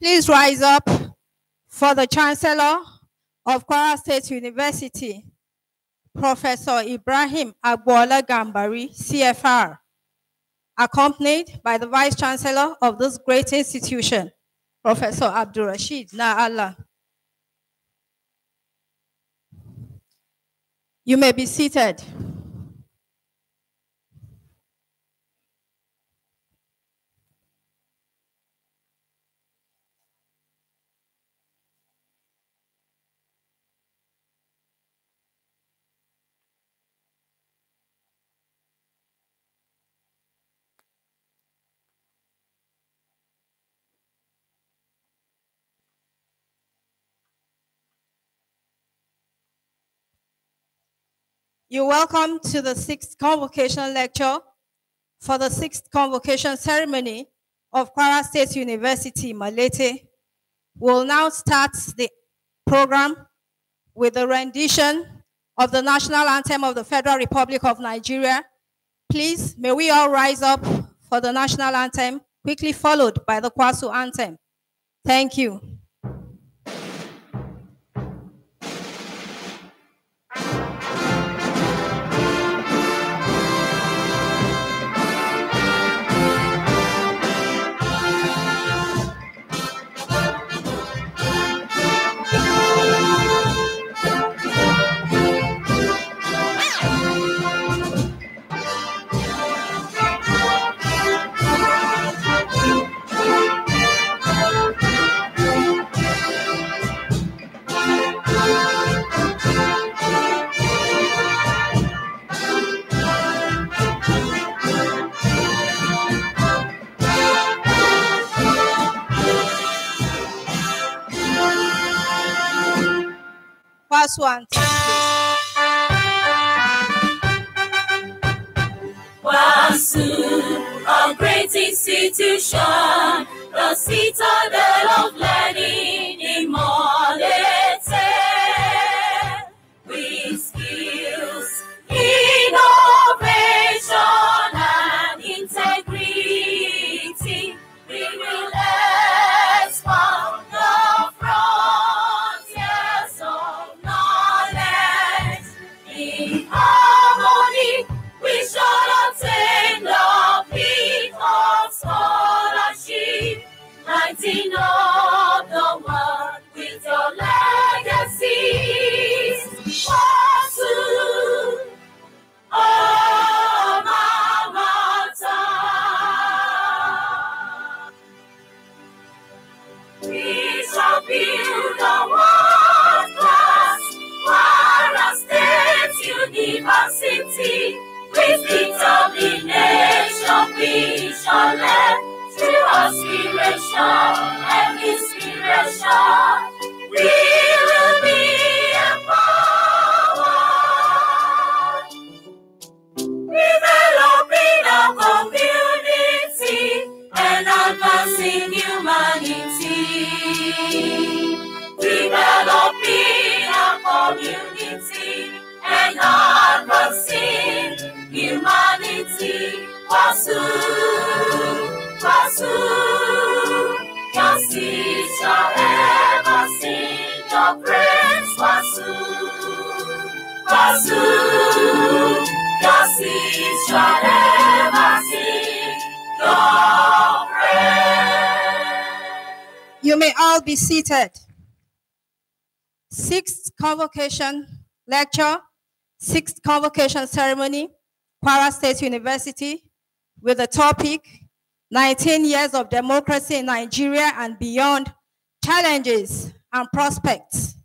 Please rise up for the Chancellor of Kwara State University, Professor IBRAHIM AGBOOLA GAMBARI, CFR, accompanied by the Vice Chancellor of this great institution, Professor Abdulrasheed Na'Allah. You may be seated. You're welcome to the 6th Convocation Lecture for the 6th Convocation Ceremony of Kwara State University, Malete. We'll now start the program with the rendition of the National Anthem of the Federal Republic of Nigeria. Please, may we all rise up for the National Anthem, quickly followed by the Kwasu Anthem. Thank you. Kwasu, a great institution, the citadel of learning in Malete, with skills, innovation, and integrity, we will expand the frontiers of knowledge. In harmony, we shall obtain the peak of scholarship, lighting up the world with your legacies. Kwasu, alma mater. We shall build a world-class Kwara State University. With determination, we shall learn through aspiration and inspiration. We will be empowered, developing our community and advancing humanity. Developing our community and advancing humanity. Kwasu, Kwasu, your seeds shall ever sing your praise. Kwasu, Kwasu, your seeds shall ever sing your praise. You may all be seated. 6th Convocation Lecture, 6th Convocation Ceremony, Kwara State University, with the topic, 19 Years of Democracy in Nigeria and Beyond, Challenges and Prospects.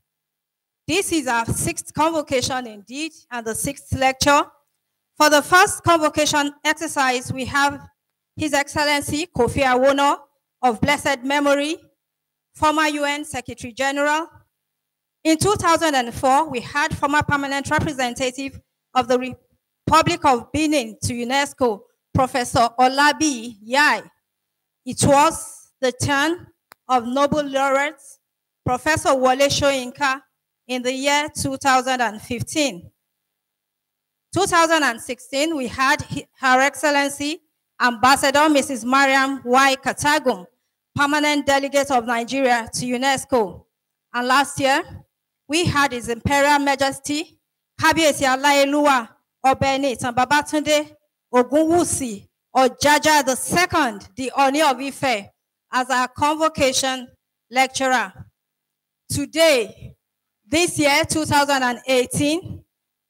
This is our 6th convocation indeed, and the 6th lecture. For the first convocation exercise, we have His Excellency Kofi Awono of blessed memory, former UN Secretary General. In 2004, we had former permanent representative of the Republic of Benin to UNESCO, Professor Olabi Yai. It was the turn of Nobel laureate, Professor Wole Soyinka, in the year 2015. 2016, we had Her Excellency Ambassador Mrs. Mariam Y. Katagum, permanent delegate of Nigeria to UNESCO. And last year, we had His Imperial Majesty, Kábíyèsí Aláyélúwà Ọba Ìtàn Babátúndé Ògúnwùsì Ọ̀jájá II, the Ọọ̀ni of Ife, as our convocation lecturer. Today, this year, 2018,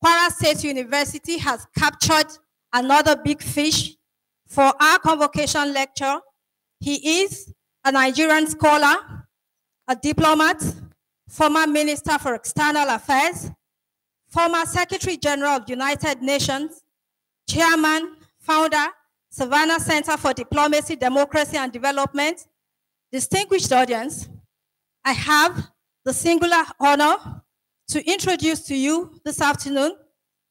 Kwara State University has captured another big fish for our convocation lecture. He is a Nigerian scholar, a diplomat, former Minister for External Affairs, former Secretary General of the United Nations, Chairman, Founder, Savannah Center for Diplomacy, Democracy and Development. Distinguished audience, I have the singular honor to introduce to you this afternoon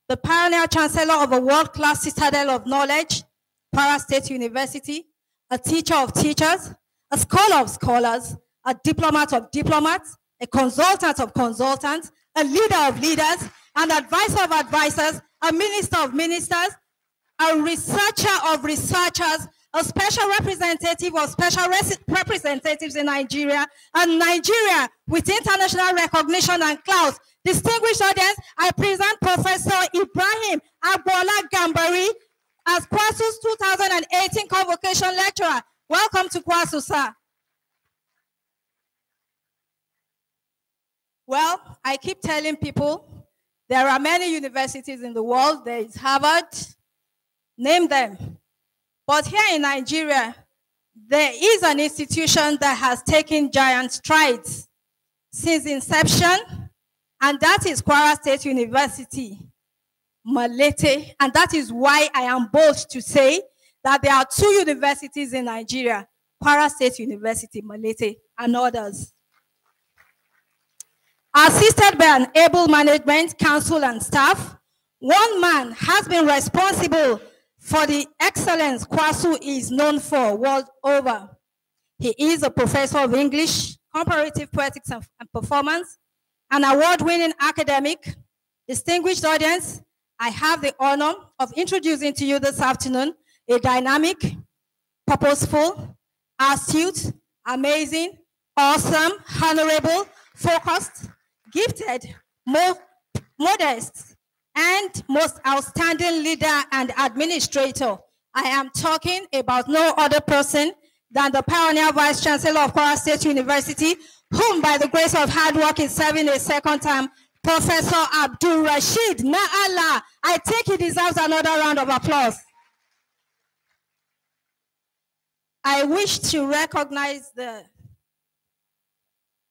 the pioneer chancellor of a world-class citadel of knowledge, Kwara State University, a teacher of teachers, a scholar of scholars, a diplomat of diplomats, a consultant of consultants, a leader of leaders, an advisor of advisors, a minister of ministers, a researcher of researchers, a special representative of special representatives in Nigeria, and Nigeria with international recognition and clout. Distinguished audience, I present Professor IBRAHIM AGBOOLA GAMBARI as Kwasu's 2018 convocation lecturer. Welcome to Kwasu, sir. Well, I keep telling people there are many universities in the world. There is Harvard, name them. But here in Nigeria, there is an institution that has taken giant strides since inception, and that is Kwara State University, Malete. And that is why I am bold to say that there are two universities in Nigeria, Kwara State University, Malete, and others. Assisted by an able management, council, and staff, one man has been responsible for the excellence Kwasu is known for world over. He is a professor of English, comparative poetics and performance, an award-winning academic. Distinguished audience, I have the honor of introducing to you this afternoon a dynamic, purposeful, astute, amazing, awesome, honorable, focused, gifted, modest, and most outstanding leader and administrator. I am talking about no other person than the pioneer Vice Chancellor of Kwara State University, whom by the grace of hard work is serving a second term, Professor Abdul Rashid Na'Allah. I think he deserves another round of applause. I wish to recognize the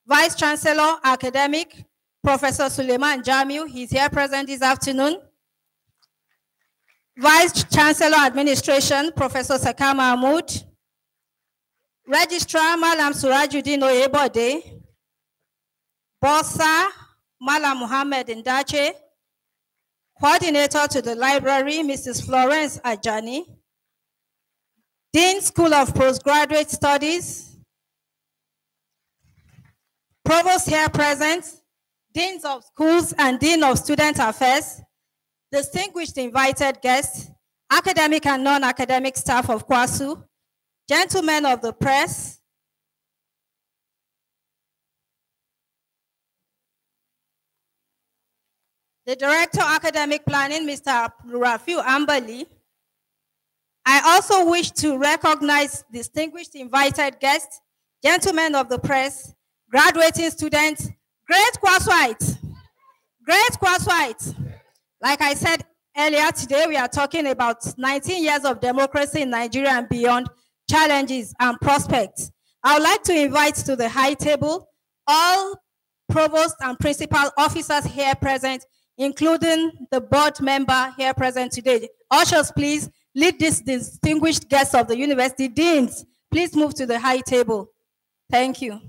Vice Chancellor Academic, Professor Suleiman Jamiu. He's here present this afternoon. Vice Chancellor Administration, Professor Saka Mahmood. Registrar, Malam Surajuddin Oyebode. Bossa, Malam Muhammad Ndache. Coordinator to the library, Mrs. Florence Ajani. Dean, School of Postgraduate Studies. Provost here present. Deans of Schools and Dean of Student Affairs. Distinguished invited guests, academic and non-academic staff of Kwasu, gentlemen of the press, the Director of Academic Planning, Mr. Rafiu Ambali. I also wish to recognize distinguished invited guests, gentlemen of the press, graduating students, great Kwasuites, great Kwasuites. Like I said earlier today, we are talking about 19 years of democracy in Nigeria and beyond, challenges and prospects. I would like to invite to the high table all provost and principal officers here present, including the board member here present today. Ushers, please lead these distinguished guests of the university. Deans, please move to the high table. Thank you.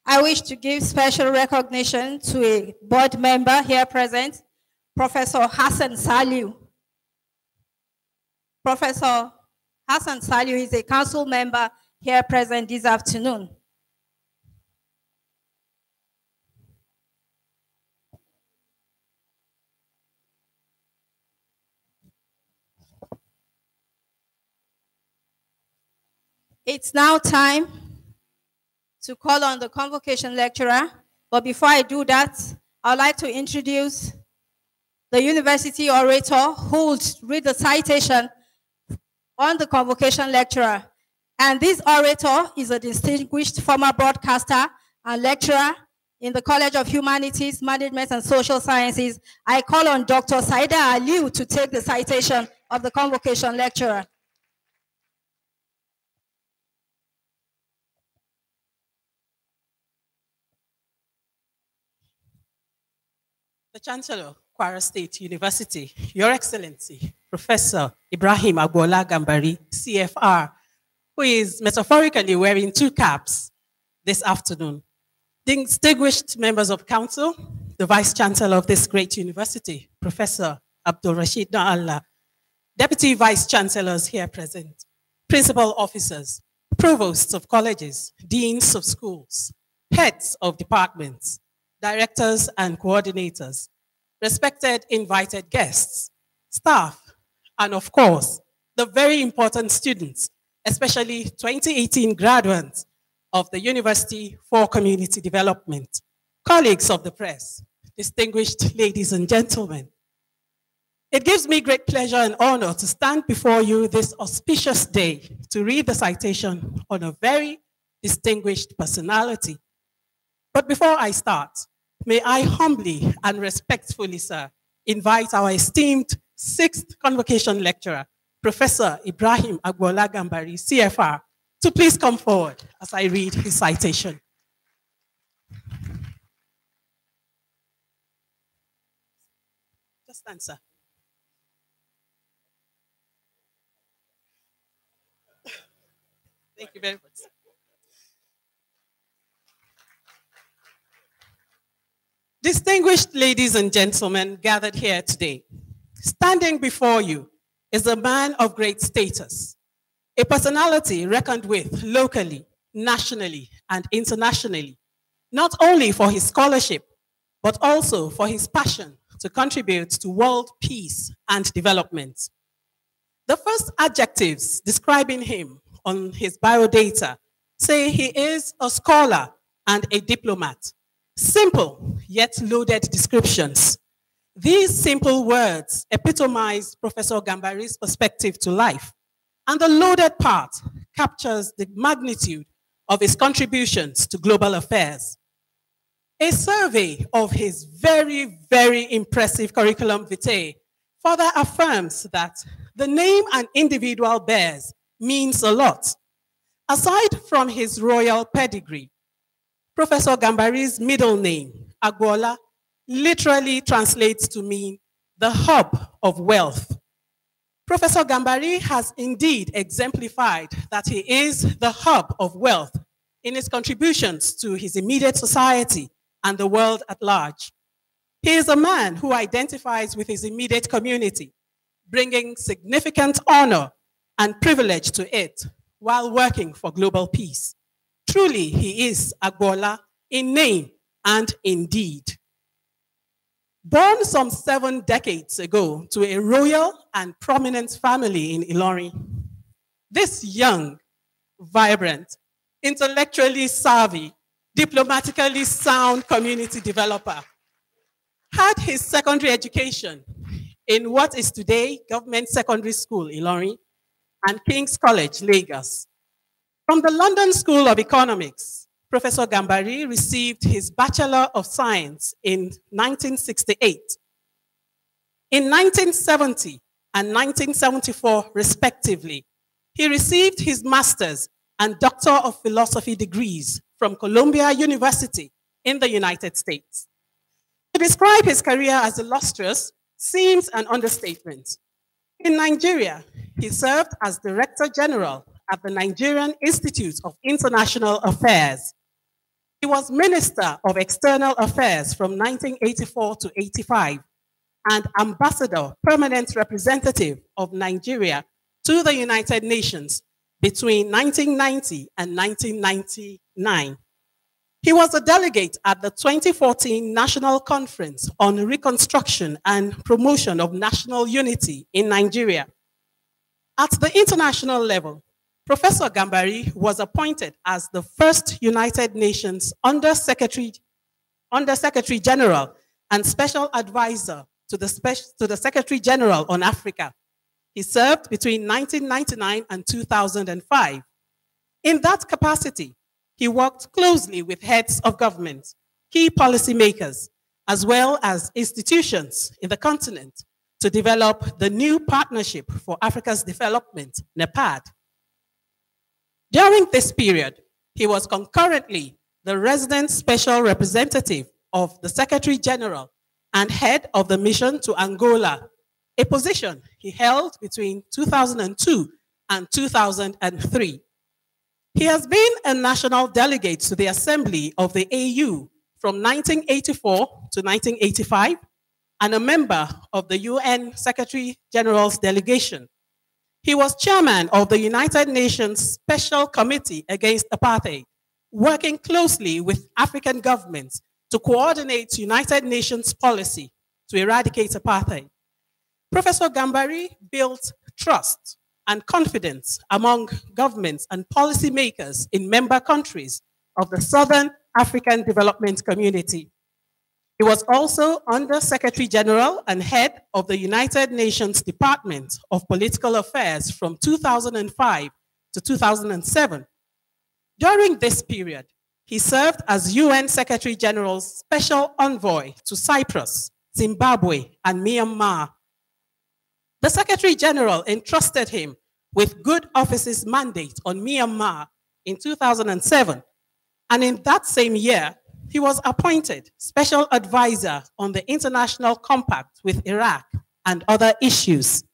I wish to give special recognition to a board member here present, Professor Hassan Saliu. Professor Hassan Saliu is a council member here present this afternoon. It's now time to call on the convocation lecturer, but before I do that, I'd like to introduce the university orator who will read the citation on the convocation lecturer. And this orator is a distinguished former broadcaster and lecturer in the College of Humanities, Management and Social Sciences. I call on Dr. Saida Aliu to take the citation of the convocation lecturer. The Chancellor, Kwara State University, Your Excellency, Professor IBRAHIM AGBOOLA GAMBARI, CFR, who is metaphorically wearing two caps this afternoon. Distinguished members of council, the Vice Chancellor of this great university, Professor Abdul Rashid Na'Allah, Deputy Vice Chancellors here present, Principal Officers, Provosts of colleges, Deans of schools, Heads of departments, Directors and coordinators, respected invited guests, staff, and of course, the very important students, especially 2018 graduates of the University for Community Development, colleagues of the press, distinguished ladies and gentlemen. It gives me great pleasure and honor to stand before you this auspicious day to read the citation on a very distinguished personality. But before I start, may I humbly and respectfully, sir, invite our esteemed 6th convocation lecturer, Professor IBRAHIM AGBOOLA GAMBARI, CFR, to please come forward as I read his citation. Just answer. Thank you very much. Distinguished ladies and gentlemen gathered here today, standing before you is a man of great status, a personality reckoned with locally, nationally, and internationally, not only for his scholarship, but also for his passion to contribute to world peace and development. The first adjectives describing him on his biodata say he is a scholar and a diplomat. Simple, yet loaded descriptions. These simple words epitomize Professor Gambari's perspective to life, and the loaded part captures the magnitude of his contributions to global affairs. A survey of his very, very impressive curriculum vitae further affirms that the name an individual bears means a lot. Aside from his royal pedigree, Professor Gambari's middle name, AGBOOLA, literally translates to mean the hub of wealth. Professor Gambari has indeed exemplified that he is the hub of wealth in his contributions to his immediate society and the world at large. He is a man who identifies with his immediate community, bringing significant honor and privilege to it while working for global peace. Truly, he is AGBOOLA in name and in deed. Born some 7 decades ago to a royal and prominent family in Ilorin, this young, vibrant, intellectually savvy, diplomatically sound community developer had his secondary education in what is today Government Secondary School, Ilorin, and King's College, Lagos. From the London School of Economics, Professor Gambari received his Bachelor of Science in 1968. In 1970 and 1974, respectively, he received his Master's and Doctor of Philosophy degrees from Columbia University in the United States. To describe his career as illustrious seems an understatement. In Nigeria, he served as Director General at the Nigerian Institute of International Affairs. He He was Minister of External Affairs from 1984 to 85 and Ambassador, Permanent Representative of Nigeria to the United Nations between 1990 and 1999. He was a delegate at the 2014 National Conference on Reconstruction and Promotion of National Unity in Nigeria. At the international level, Professor Gambari was appointed as the first United Nations Under-Secretary General and Special Advisor to the Secretary General on Africa. He served between 1999 and 2005. In that capacity, he worked closely with heads of government, key policymakers, as well as institutions in the continent to develop the new Partnership for Africa's Development, NEPAD. During this period, he was concurrently the resident special representative of the Secretary General and head of the mission to Angola, a position he held between 2002 and 2003. He has been a national delegate to the Assembly of the AU from 1984 to 1985 and a member of the UN Secretary General's delegation. He was chairman of the United Nations Special Committee Against Apartheid, working closely with African governments to coordinate United Nations policy to eradicate apartheid. Professor Gambari built trust and confidence among governments and policymakers in member countries of the Southern African Development Community. He was also Under Secretary General and head of the United Nations Department of Political Affairs from 2005 to 2007. During this period, he served as UN Secretary General's Special Envoy to Cyprus, Zimbabwe, and Myanmar. The Secretary General entrusted him with Good Office's mandate on Myanmar in 2007, and in that same year, he was appointed Special Advisor on the International Compact with Iraq and other issues.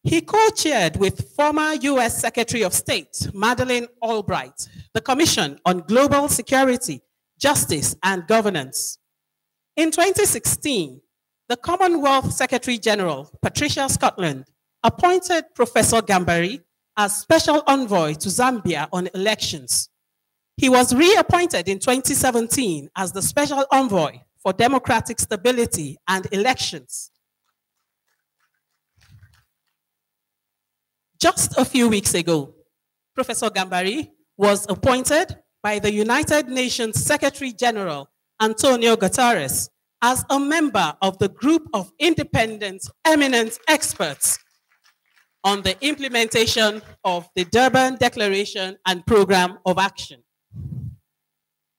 He co-chaired with former US Secretary of State, Madeleine Albright, the Commission on Global Security, Justice, and Governance. In 2016, the Commonwealth Secretary General, Patricia Scotland, appointed Professor Gambari as Special Envoy to Zambia on elections. He was reappointed in 2017 as the Special Envoy for Democratic Stability and Elections. Just a few weeks ago, Professor Gambari was appointed by the United Nations Secretary General, Antonio Guterres, as a member of the group of independent, eminent experts on the implementation of the Durban Declaration and Program of Action.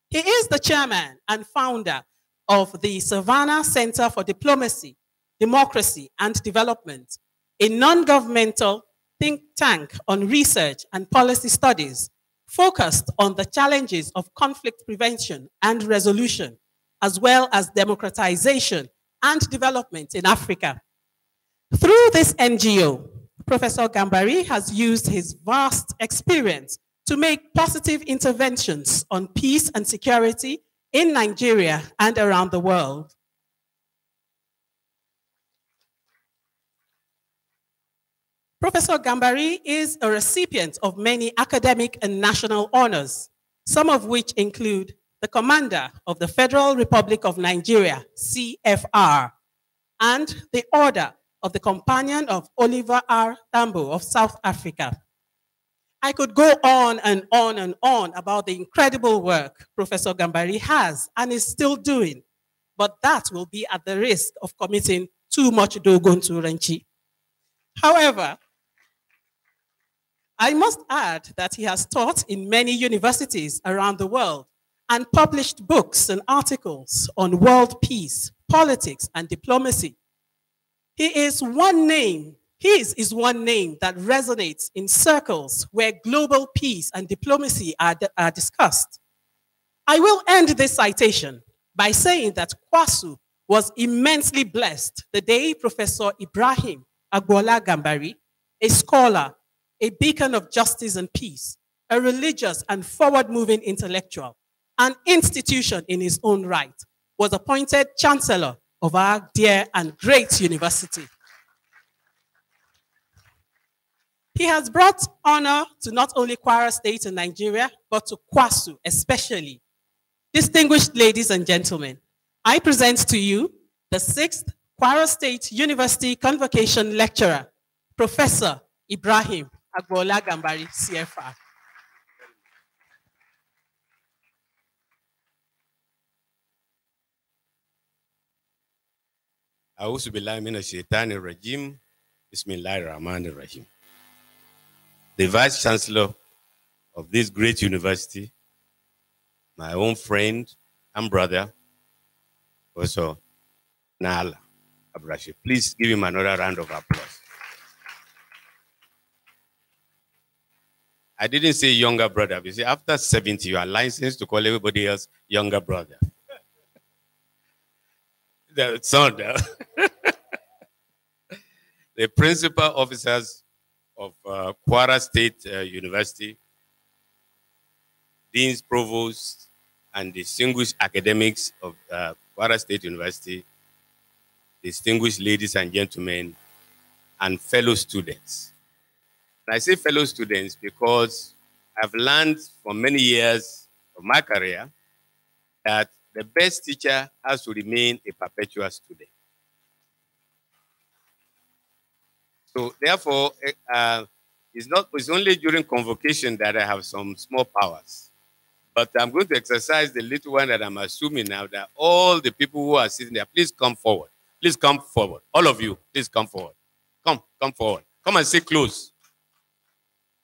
He is the chairman and founder of the Savannah Center for Diplomacy, Democracy, and Development, a non-governmental think tank on research and policy studies focused on the challenges of conflict prevention and resolution, as well as democratization and development in Africa. Through this NGO, Professor Gambari has used his vast experience to make positive interventions on peace and security in Nigeria and around the world. Professor Gambari is a recipient of many academic and national honors, some of which include the Commander of the Federal Republic of Nigeria, CFR, and the Order of the Companion of Oliver R. Tambo of South Africa. I could go on and on and on about the incredible work Professor Gambari has and is still doing, but that will be at the risk of committing too much Dogon to Renchi. However, I must add that he has taught in many universities around the world and published books and articles on world peace, politics, and diplomacy. His is one name that resonates in circles where global peace and diplomacy are discussed. I will end this citation by saying that Kwasu was immensely blessed the day Professor IBRAHIM AGBOOLA Gambari, a scholar, a beacon of justice and peace, a religious and forward-moving intellectual, an institution in his own right, was appointed Chancellor of our dear and great university. He has brought honor to not only Kwara State in Nigeria, but to Kwasu especially. Distinguished ladies and gentlemen, I present to you the 6th Kwara State University Convocation Lecturer, Professor IBRAHIM AGBOOLA GAMBARI, CFR. A'udhu billahi minash shaitani rajim. Bismillahir Rahmanir Rahim. The Vice Chancellor of this great university, my own friend and brother, also Nala Abrashi. Please give him another round of applause. I didn't say younger brother. You see, after 70, you are licensed to call everybody else younger brother. The son, the principal officers of Kwara State University, deans, provosts, and distinguished academics of Kwara State University, distinguished ladies and gentlemen, and fellow students. And I say fellow students because I've learned for many years of my career that the best teacher has to remain a perpetual student. So therefore, it's only during convocation that I have some small powers. But I'm going to exercise the little one that I'm assuming now, that all the people who are sitting there, please come forward. Please come forward. All of you, please come forward. Come forward. Come and sit close.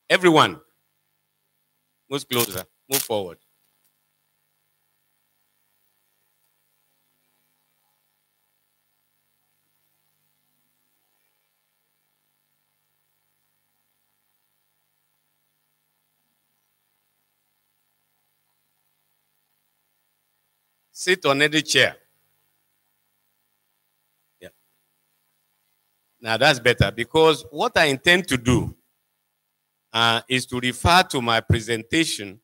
Everyone, move closer. Move forward. Sit on any chair. Yeah. Now that's better, because what I intend to do is to refer to my presentation,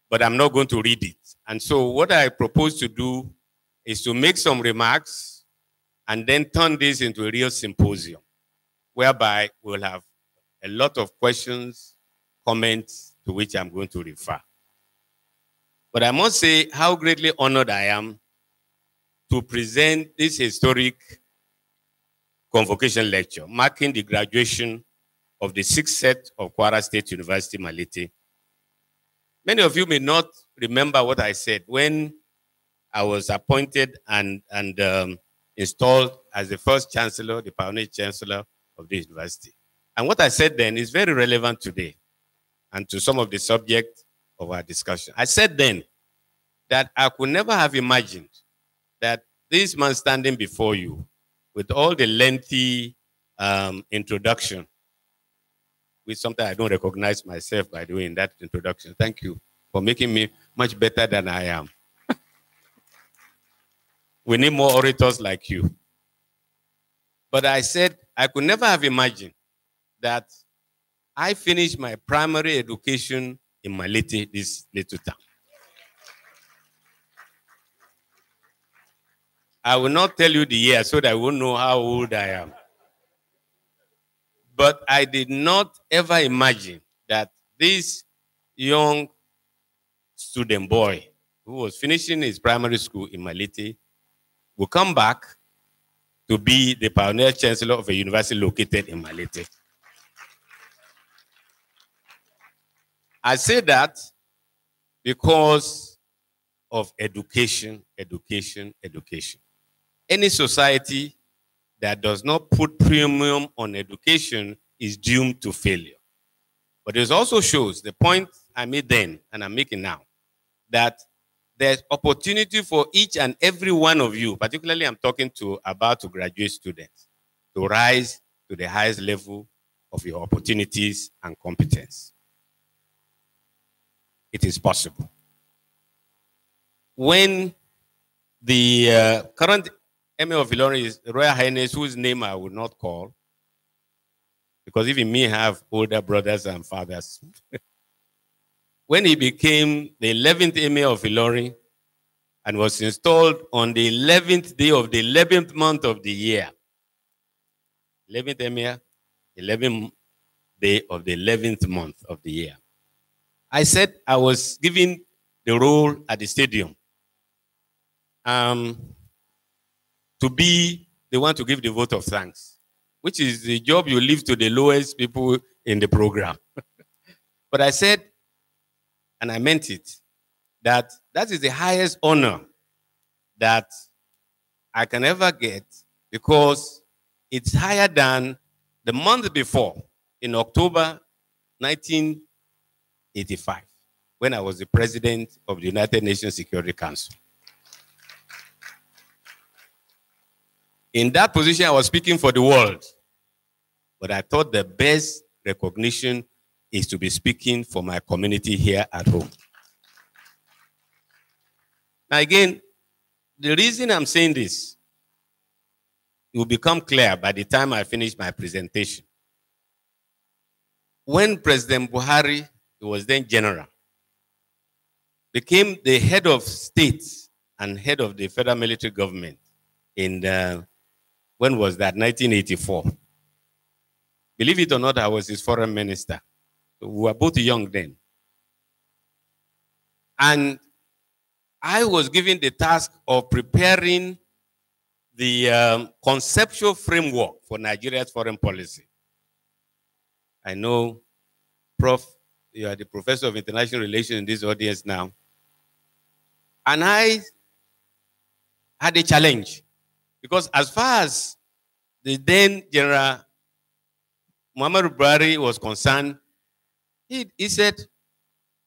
but I'm not going to read it. And so what I propose to do is to make some remarks and then turn this into a real symposium, whereby we'll have a lot of questions, comments to which I'm going to refer. But I must say how greatly honored I am to present this historic convocation lecture, marking the graduation of the 6th set of Kwara State University, Malete. Many of you may not remember what I said when I was appointed and installed as the first chancellor, the pioneer chancellor of the university. And what I said then is very relevant today and to some of the subject of our discussion. I said then that I could never have imagined that this man standing before you with all the lengthy introduction, which sometimes I don't recognize myself by doing that introduction. Thank you for making me much better than I am. We need more orators like you. But I said I could never have imagined that I finished my primary education in Malete, this little town. I will not tell you the year so that I won't know how old I am. But I did not ever imagine that this young student boy who was finishing his primary school in Malete will come back to be the pioneer chancellor of a university located in Malete. I say that because of education, education, education. Any society that does not put premium on education is doomed to failure. But it also shows the point I made then and I'm making now, that there's opportunity for each and every one of you, particularly I'm talking to about to graduate students, to rise to the highest level of your opportunities and competence. It is possible. When the current Emir of Ilorin is Royal Highness, whose name I will not call, because even me have older brothers and fathers. When he became the 11th Emir of Ilorin and was installed on the 11th day of the 11th month of the year, 11th Emir, 11th day of the 11th month of the year, I said I was given the role at the stadium to be the one to give the vote of thanks, which is the job you leave to the lowest people in the program. But I said, and I meant it, that is the highest honor that I can ever get, because it's higher than the month before, in October 1985, when I was the president of the United Nations Security Council. In that position, I was speaking for the world, but I thought the best recognition is to be speaking for my community here at home. Now again, the reason I'm saying this, it will become clear by the time I finish my presentation. When President Buhari, who was then general, became the head of state and head of the federal military government in when was that? 1984. Believe it or not, I was his foreign minister. We were both young then. And I was given the task of preparing the conceptual framework for Nigeria's foreign policy. I know, Prof, you are the professor of international relations in this audience now. And I had a challenge, because as far as the then General Muhammadu Buhari was concerned, he said,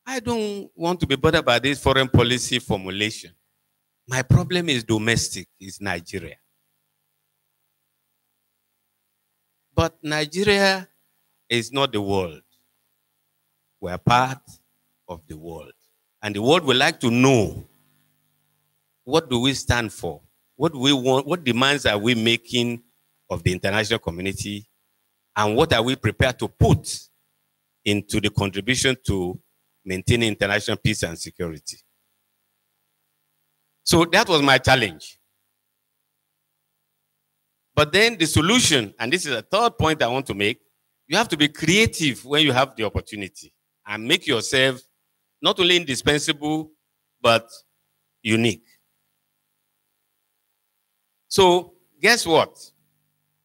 I don't want to be bothered by this foreign policy formulation. My problem is domestic, is Nigeria. But Nigeria is not the world. We're part of the world. And the world would like to know, what do we stand for? What do we want? What demands are we making of the international community? And what are we prepared to put into the contribution to maintaining international peace and security? So that was my challenge. But then the solution, and this is a third point I want to make, you have to be creative when you have the opportunity and make yourself not only indispensable, but unique. So guess what?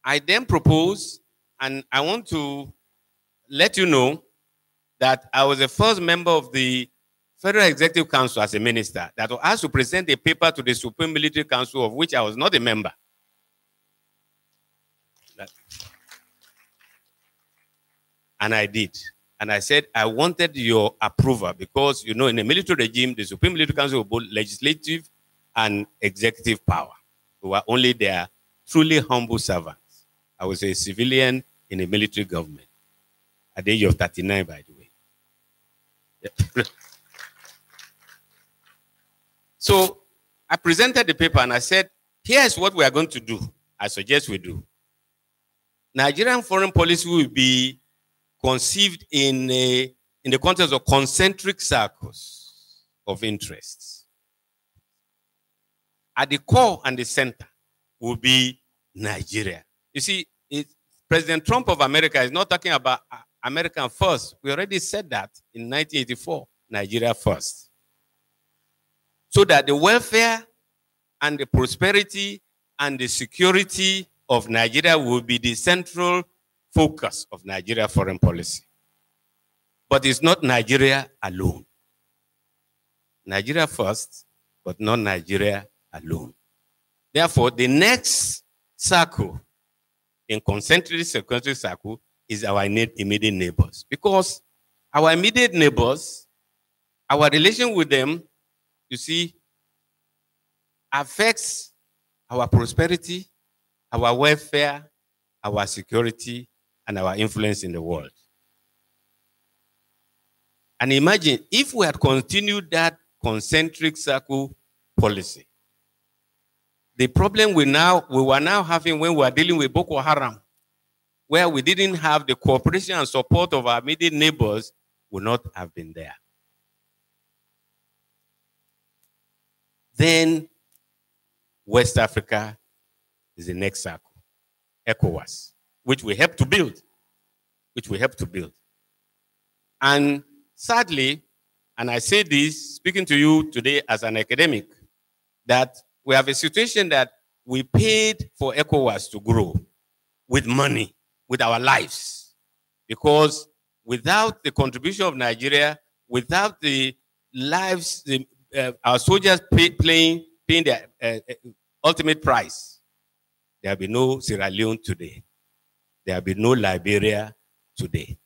I then propose, and I want to let you know that I was the first member of the Federal Executive Council as a minister that was asked to present a paper to the Supreme Military Council, of which I was not a member. And I did. And I said, I wanted your approval because, you know, in a military regime, the Supreme Military Council was both legislative and executive power. We were only their truly humble servants. I was a civilian in a military government at the age of 39, by the way. Yeah. So I presented the paper and I said, here's what we are going to do. I suggest we do. Nigerian foreign policy will be conceived in the context of concentric circles of interests. At the core and the center will be Nigeria. You see, President Trump of America is not talking about America first. We already said that in 1984, Nigeria first. So that the welfare and the prosperity and the security of Nigeria will be the central focus of Nigeria foreign policy. But it's not Nigeria alone. Nigeria first, but not Nigeria alone. Therefore, the next circle in concentric circle is our immediate neighbors. Because our immediate neighbors, our relation with them, you see, affects our prosperity, our welfare, our security, and our influence in the world. And imagine if we had continued that concentric circle policy, the problem we were now having when we were dealing with Boko Haram where we didn't have the cooperation and support of our immediate neighbors, would not have been there. Then West Africa is the next circle, ECOWAS, which we helped to build, And sadly, and I say this, speaking to you today as an academic, that we have a situation that we paid for ECOWAS to grow with money, with our lives. Because without the contribution of Nigeria, without the lives, our soldiers paying their ultimate price, there will be no Sierra Leone today. There will be no Liberia today.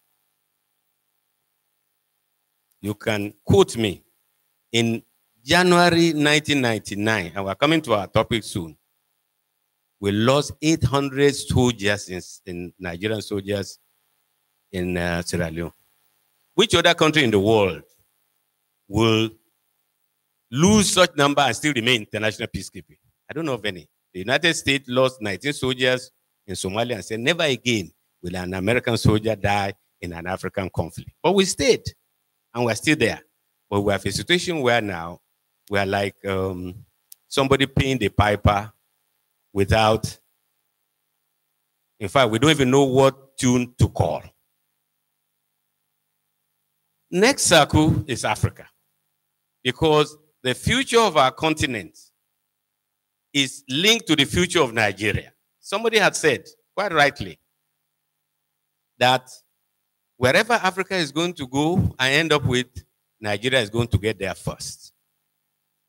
You can quote me. In January 1999, and we're coming to our topic soon, we lost 800 soldiers, in Nigerian soldiers in Sierra Leone. Which other country in the world will lose such number and still remain international peacekeeping? I don't know of any. The United States lost 19 soldiers in Somalia and said, never again will an American soldier die in an African conflict. But we stayed, and we're still there. But we have a situation where now we are like somebody paying the piper without, in fact, we don't even know what tune to call. Next circle is Africa, because the future of our continent is linked to the future of Nigeria. Somebody had said, quite rightly, that wherever Africa is going to go, I end up with Nigeria is going to get there first.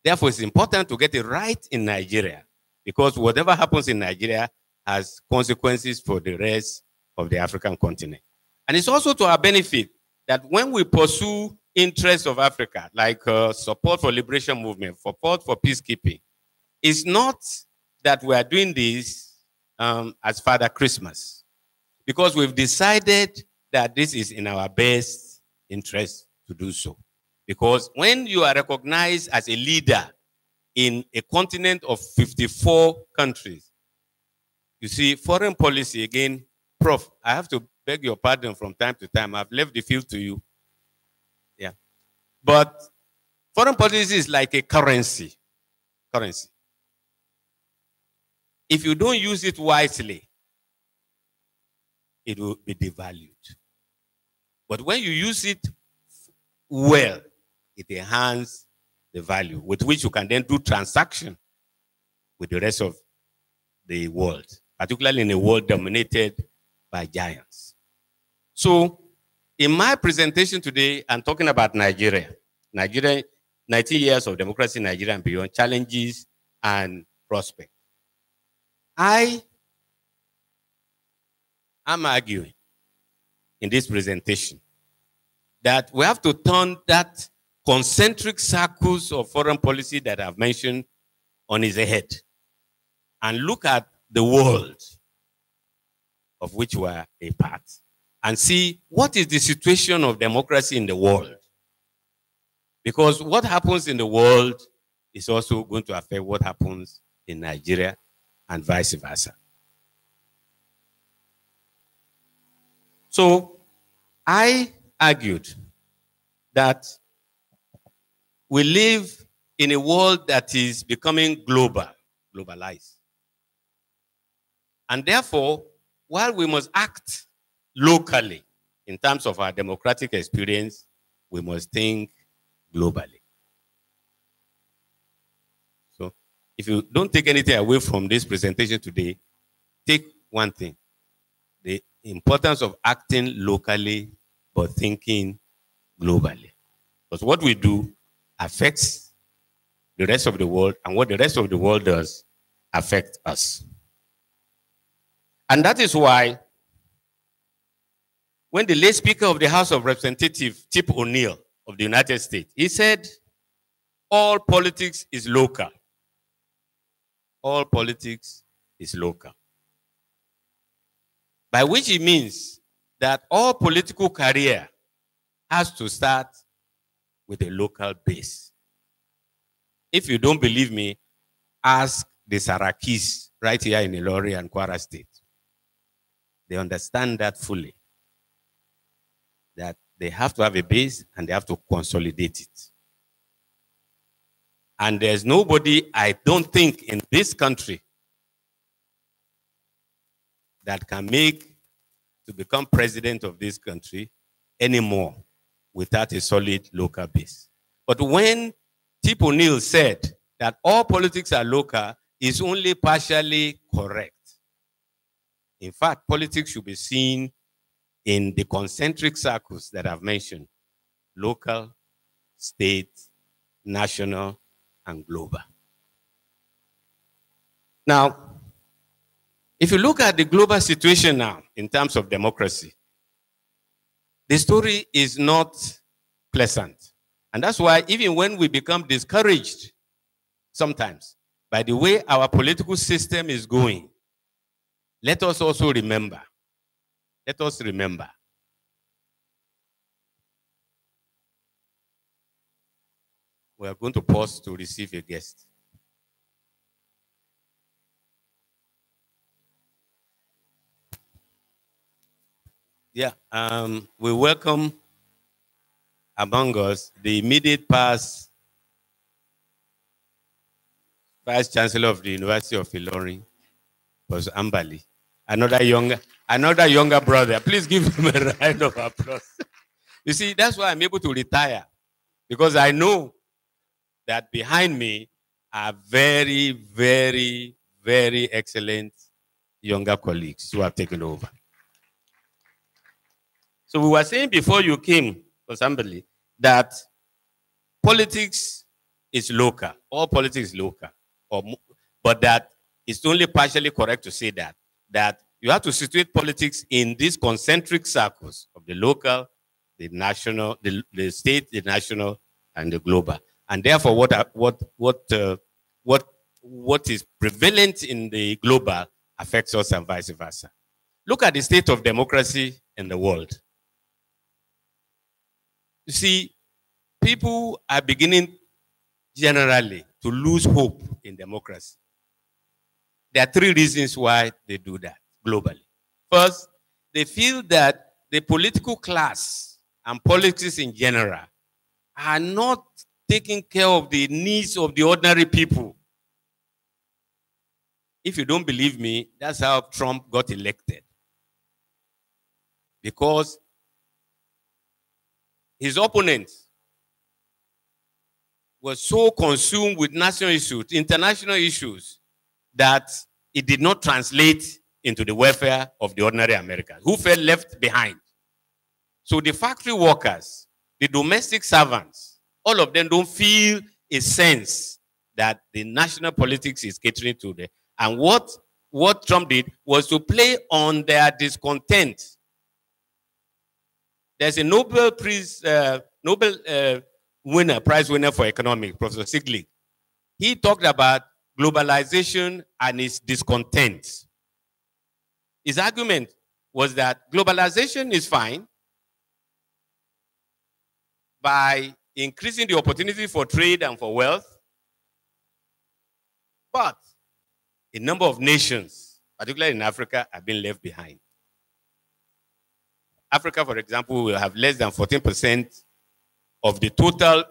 Therefore, it's important to get it right in Nigeria, because whatever happens in Nigeria has consequences for the rest of the African continent. And it's also to our benefit that when we pursue interests of Africa, like support for liberation movement, support for peacekeeping, it's not that we are doing this as Father Christmas, because we've decided that this is in our best interest to do so. Because when you are recognized as a leader in a continent of 54 countries, you see, foreign policy, again, Prof, I have to beg your pardon from time to time. I've left the field to you. Yeah. But foreign policy is like a currency. If you don't use it wisely, it will be devalued. But when you use it well, it enhances the value with which you can then do transaction with the rest of the world, particularly in a world dominated by giants. So in my presentation today, I'm talking about Nigeria. Nigeria, 19 years of democracy in Nigeria and beyond, challenges and prospects. I am arguing in this presentation that we have to turn that concentric circles of foreign policy that I've mentioned on its head and look at the world of which we are a part and see what is the situation of democracy in the world. Because what happens in the world is also going to affect what happens in Nigeria and vice versa. So I argued that we live in a world that is becoming globalized. And therefore, while we must act locally in terms of our democratic experience, we must think globally. So if you don't take anything away from this presentation today, take one thing: the importance of acting locally but thinking globally. Because what we do affects the rest of the world, and what the rest of the world does affects us. And that is why when the late Speaker of the House of Representatives, Tip O'Neill of the United States, he said, all politics is local. All politics is local. By which he means that all political career has to start with a local base. If you don't believe me, ask the Sarakis right here in Ilori and Kwara State. they understand that fully. That they have to have a base and they have to consolidate it. And there's nobody, I don't think, in this country that can make to become president of this country anymore without a solid local base. But when Tip O'Neill said that all politics are local, is only partially correct. In fact, politics should be seen in the concentric circles that I've mentioned: local, state, national, and global. Now, if you look at the global situation now in terms of democracy, the story is not pleasant. And that's why even when we become discouraged sometimes by the way our political system is going, let us also remember, we are going to pause to receive a guest. Yeah, we welcome among us the immediate past Vice Chancellor of the University of Ilorin, Professor Ambali. Another younger brother. Please give him a round of applause. You see, that's why I'm able to retire, because I know that behind me are very, very, very excellent younger colleagues who have taken over. So we were saying before you came, for somebody, that politics is local. All politics is local. But that it's only partially correct to say that you have to situate politics in these concentric circles of the local, the national, the state, the national, and the global. And therefore, what is prevalent in the global affects us and vice versa. Look at the state of democracy in the world. You see, people are beginning generally to lose hope in democracy. There are three reasons why they do that globally. First, they feel that the political class and politics in general are not taking care of the needs of the ordinary people. If you don't believe me, that's how Trump got elected. Because his opponents were so consumed with national issues, international issues, that it did not translate into the welfare of the ordinary Americans, who felt left behind. So the factory workers, the domestic servants, all of them don't feel a sense that the national politics is catering to them. And what Trump did was to play on their discontent. There's a Nobel Prize prize winner for economics, Professor Stiglitz. He talked about globalization and its discontent. His argument was that globalization is fine by increasing the opportunity for trade and for wealth, but a number of nations, particularly in Africa, have been left behind. Africa, for example, will have less than 14% of the total,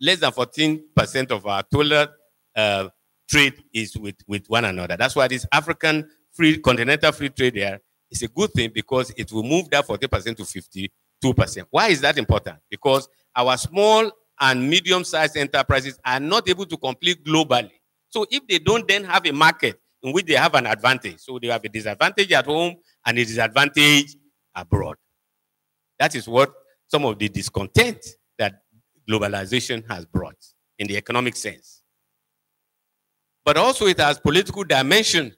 less than 14% of our total trade is with one another. That's why this African continental free trade there is a good thing, because it will move that 40% to 52%. Why is that important? Because our small and medium-sized enterprises are not able to compete globally. So if they don't then have a market in which they have an advantage, so they have a disadvantage at home and a disadvantage abroad. That is what some of the discontent that globalization has brought in the economic sense. But also it has political dimension.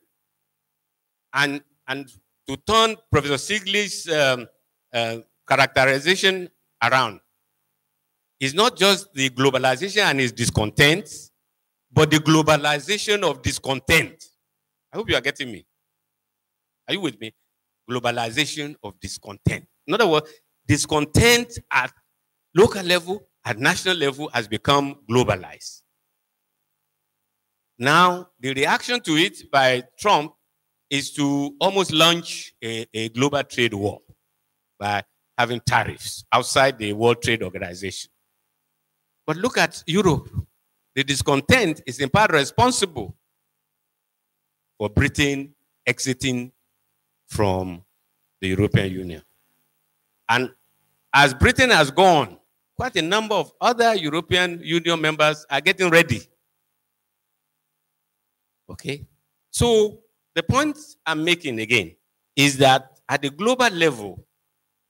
And to turn Professor Stiglitz's characterization around, it's not just the globalization and its discontent, but the globalization of discontent. I hope you are getting me. Are you with me? Globalization of discontent. In other words, discontent at local level, at national level, has become globalized. Now, the reaction to it by Trump is to almost launch a global trade war by having tariffs outside the World Trade Organization. But look at Europe. The discontent is in part responsible for Britain exiting from the European Union. And as Britain has gone, quite a number of other European Union members are getting ready. Okay? So the point I'm making again is that at the global level,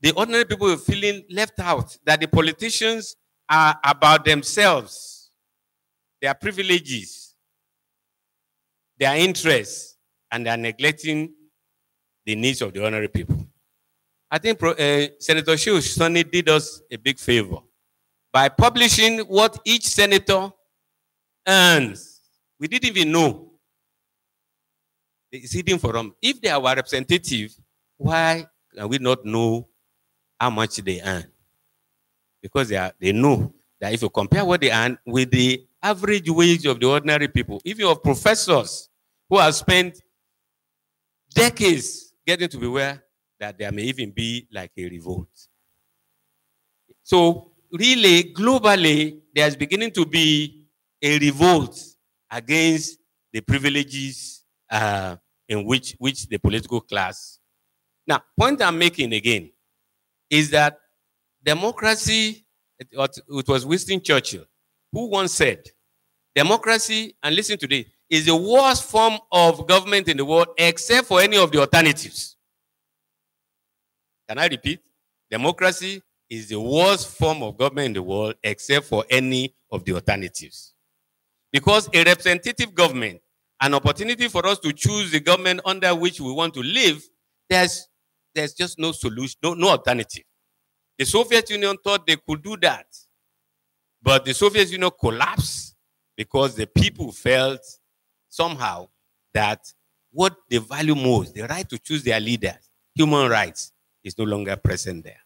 the ordinary people are feeling left out, that the politicians are about themselves, their privileges, their interests, and they are neglecting the needs of the ordinary people. I think Senator Sonny did us a big favor by publishing what each senator earns. We didn't even know. It's hidden for them. If they are our representative, why can we not know how much they earn? Because they know that if you compare what they earn with the average wage of the ordinary people, if you have professors who have spent decades getting to be where that there may even be like a revolt. So really, globally, there's beginning to be a revolt against the privileges in which the political class. Now, point I'm making again is that democracy, it was Winston Churchill who once said, democracy, and listen to this, is the worst form of government in the world except for any of the alternatives. Can I repeat? Democracy is the worst form of government in the world except for any of the alternatives. Because a representative government, an opportunity for us to choose the government under which we want to live, there's just no solution, no alternative. The Soviet Union thought they could do that. But the Soviet Union collapsed because the people felt somehow that what they value most, the right to choose their leaders, human rights, is no longer present there.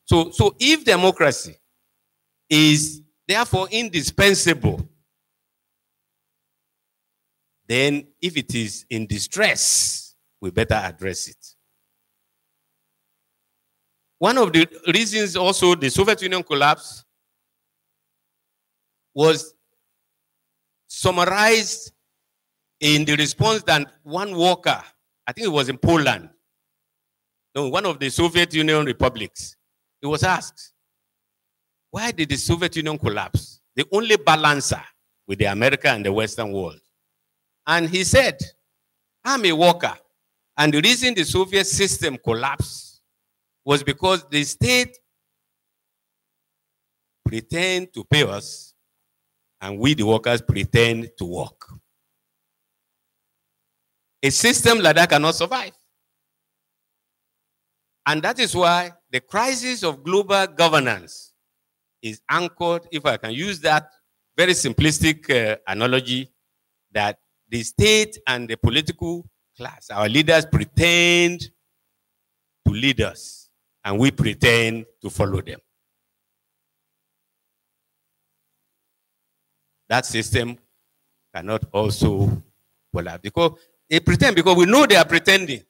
So if democracy is therefore indispensable, then if it is in distress, we better address it. One of the reasons also the Soviet Union collapsed was summarized in the response that one worker, I think it was in Poland, no, one of the Soviet Union republics, he was asked, why did the Soviet Union collapse? The only balancer with the America and the Western world. And he said, I'm a worker. And the reason the Soviet system collapsed was because the state pretend to pay us and we, the workers, pretend to work. A system like that cannot survive. And that is why the crisis of global governance is anchored, if I can use that very simplistic analogy, that the state and the political class, our leaders pretend to lead us, and we pretend to follow them. That system cannot also collapse because they pretend, because we know they are pretending.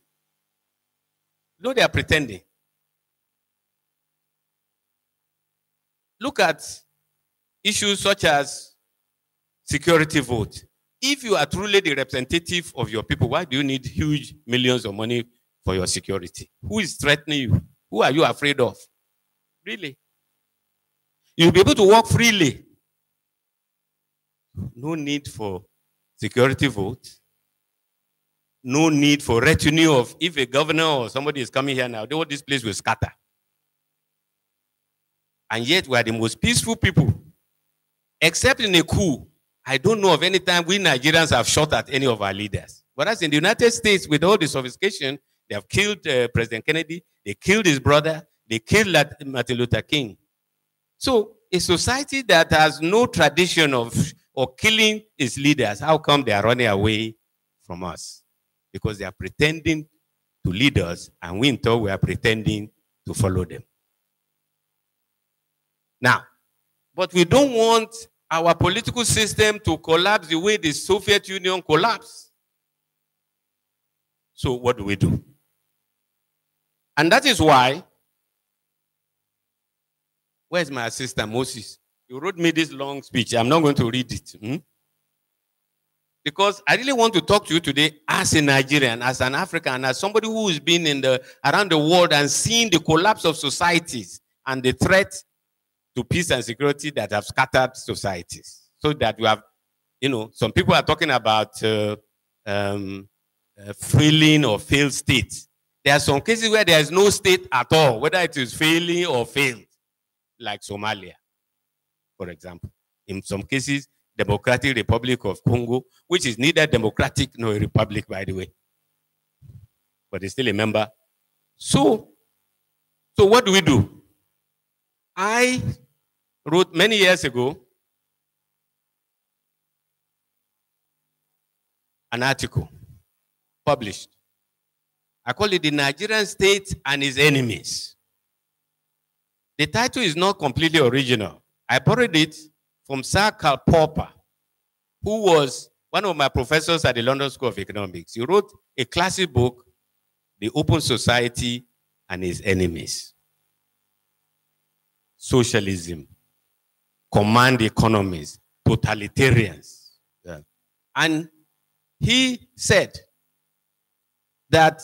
No, they are pretending. Look at issues such as security vote. If you are truly the representative of your people, why do you need huge millions of money for your security? Who is threatening you? Who are you afraid of? Really? You'll be able to walk freely. No need for security vote. No need for retinue of, if a governor or somebody is coming here now, this place will scatter. And yet we are the most peaceful people. Except in a coup, I don't know of any time we Nigerians have shot at any of our leaders. Whereas in the United States, with all the sophistication, they have killed President Kennedy, they killed his brother, they killed Martin Luther King. So a society that has no tradition of killing its leaders, how come they are running away from us? Because they are pretending to lead us, and we in turn we are pretending to follow them. Now, but we don't want our political system to collapse the way the Soviet Union collapsed. So what do we do? And that is why, where's my assistant, Moses? You wrote me this long speech. I'm not going to read it. Because I really want to talk to you today as a Nigerian, as an African, as somebody who has been around the world and seen the collapse of societies and the threat to peace and security that have scattered societies. So that we have, some people are talking about failing or failed states. There are some cases where there is no state at all, whether it is failing or failed, like Somalia, for example. In some cases, Democratic Republic of Congo, which is neither democratic nor a republic, by the way, but it's still a member. So what do we do? I wrote many years ago an article published. I call it The Nigerian State and Its Enemies. The title is not completely original. I borrowed it from Sir Karl Popper, who was one of my professors at the London School of Economics. He wrote a classic book, The Open Society and Its Enemies. Socialism, command economies, totalitarians. Yeah. And he said that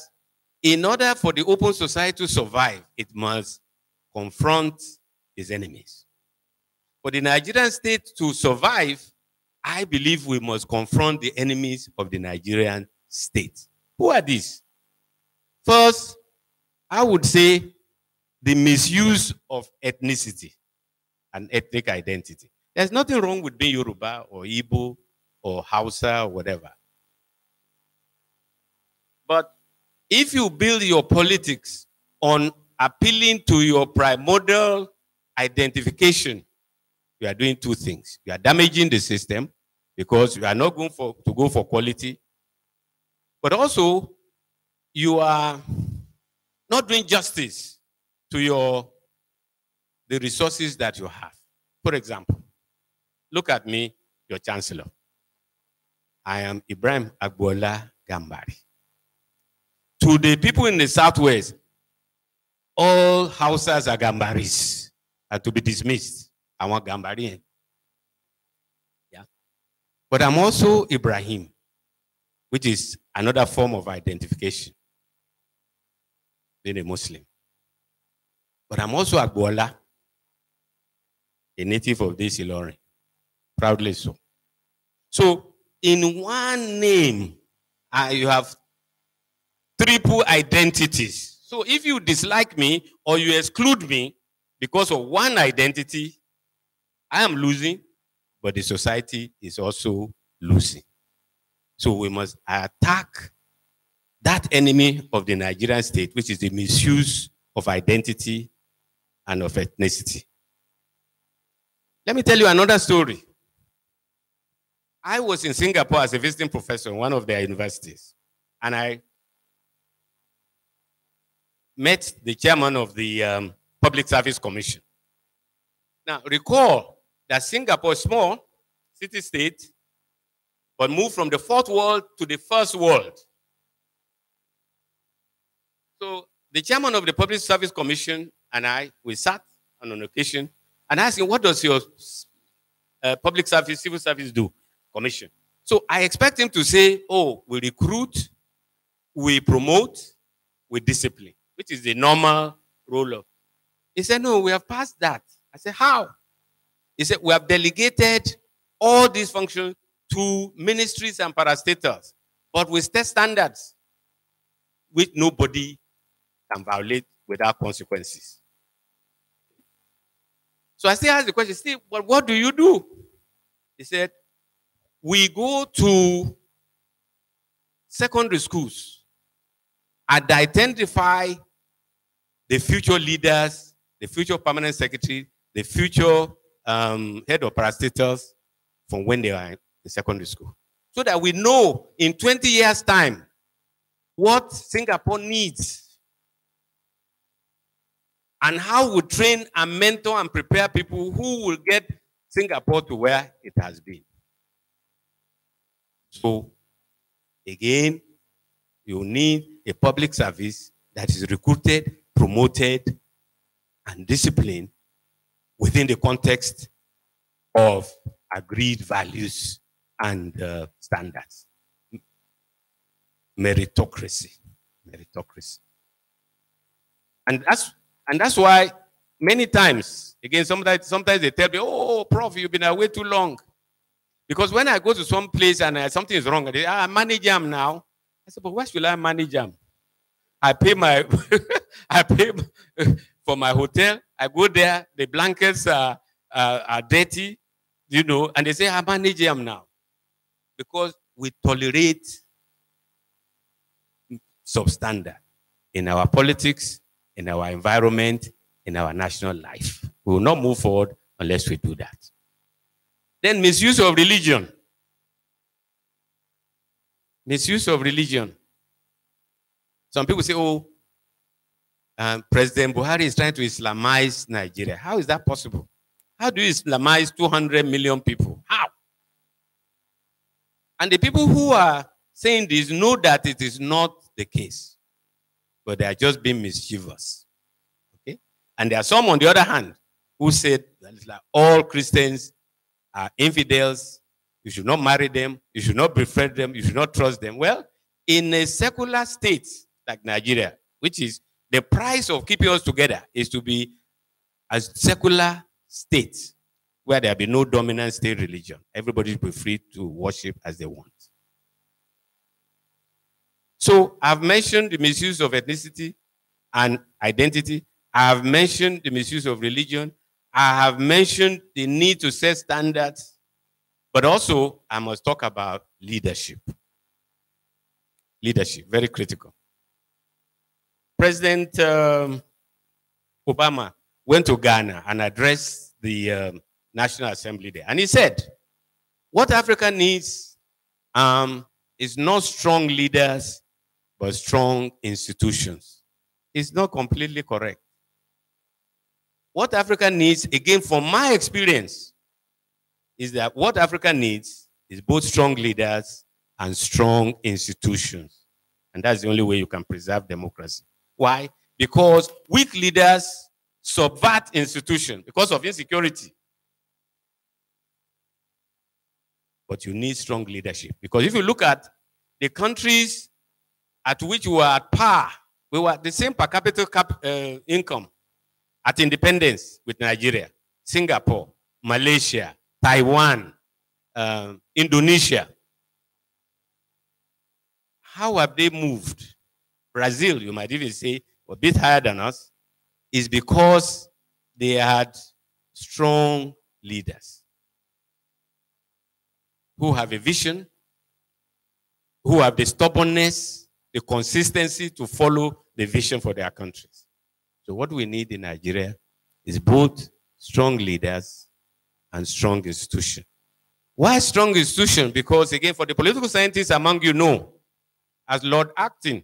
in order for the open society to survive, it must confront its enemies. For the Nigerian state to survive, I believe we must confront the enemies of the Nigerian state. Who are these? First, I would say the misuse of ethnicity and ethnic identity. There's nothing wrong with being Yoruba or Igbo or Hausa or whatever. But if you build your politics on appealing to your primordial identification, you are doing two things. You are damaging the system because you are not going to go for quality, but also you are not doing justice to the resources that you have. For example, look at me, your chancellor. I am IBRAHIM AGBOOLA GAMBARI. To the people in the Southwest, all Hausas are Gambaris, are to be dismissed. I want Gambari. Yeah. But I'm also Ibrahim, which is another form of identification, being a Muslim. But I'm also Agboola, a native of this Ilorin, proudly so. So in one name, you have triple identities. So if you dislike me or you exclude me because of one identity, I am losing, but the society is also losing. So we must attack that enemy of the Nigerian state, which is the misuse of identity and of ethnicity. Let me tell you another story. I was in Singapore as a visiting professor in one of their universities, and I met the chairman of the Public Service Commission. Now, recall that Singapore is small, city-state, but moved from the fourth world to the first world. So the chairman of the Public Service Commission and we sat on an occasion and asked him, what does your public service, civil service do? Commission. So I expect him to say, oh, we recruit, we promote, we discipline, which is the normal role of. He said, no, we have passed that. I said, how? He said, we have delegated all these functions to ministries and parastatals, but with test standards, which nobody can violate without consequences. So I still asked the question, Steve, but what do you do? He said, we go to secondary schools and identify the future leaders, the future permanent secretary, the future head of parastatals from when they are in secondary school. So that we know in 20 years' time what Singapore needs and how we train and mentor and prepare people who will get Singapore to where it has been. So, again, You need a public service that is recruited, promoted, and disciplined within the context of agreed values and standards. Meritocracy. Meritocracy. And that's why many times, again, sometimes they tell me, oh, Prof, you've been away too long. Because when I go to some place and something is wrong, they I manage them now. I said, but why should I manage them? I pay my, I pay for my hotel. I go there. The blankets are dirty, you know, and they say, I manage them now. Because we tolerate substandard in our politics, in our environment, in our national life. We will not move forward unless we do that. Then misuse of religion. Misuse of religion. Some people say, oh, President Buhari is trying to Islamize Nigeria. How is that possible? How do you Islamize 200 million people? How? And the people who are saying this know that it is not the case, but they are just being mischievous. Okay? And there are some, on the other hand, who said that it's like all Christians are infidels. You should not marry them. You should not befriend them. You should not trust them. Well, in a secular state like Nigeria, which is the price of keeping us together, is to be a secular state where there will be no dominant state religion. Everybody will be free to worship as they want. So I've mentioned the misuse of ethnicity and identity. I have mentioned the misuse of religion. I have mentioned the need to set standards. But also, I must talk about leadership. Leadership, very critical. President Obama went to Ghana and addressed the National Assembly there. And he said, what Africa needs is not strong leaders, but strong institutions. It's not completely correct. What Africa needs, again, from my experience, is that what Africa needs is both strong leaders and strong institutions. And that's the only way you can preserve democracy. Why? Because weak leaders subvert institutions because of insecurity. But you need strong leadership. Because if you look at the countries at which we were at par, we were at the same per capita income at independence with Nigeria, Singapore, Malaysia, Taiwan, Indonesia. How have they moved? Brazil, you might even say, a bit higher than us, is because they had strong leaders who have a vision, who have the stubbornness, the consistency to follow the vision for their countries. So what we need in Nigeria is both strong leaders and strong institutions. Why strong institution? Because again, for the political scientists among you know, as Lord Acton,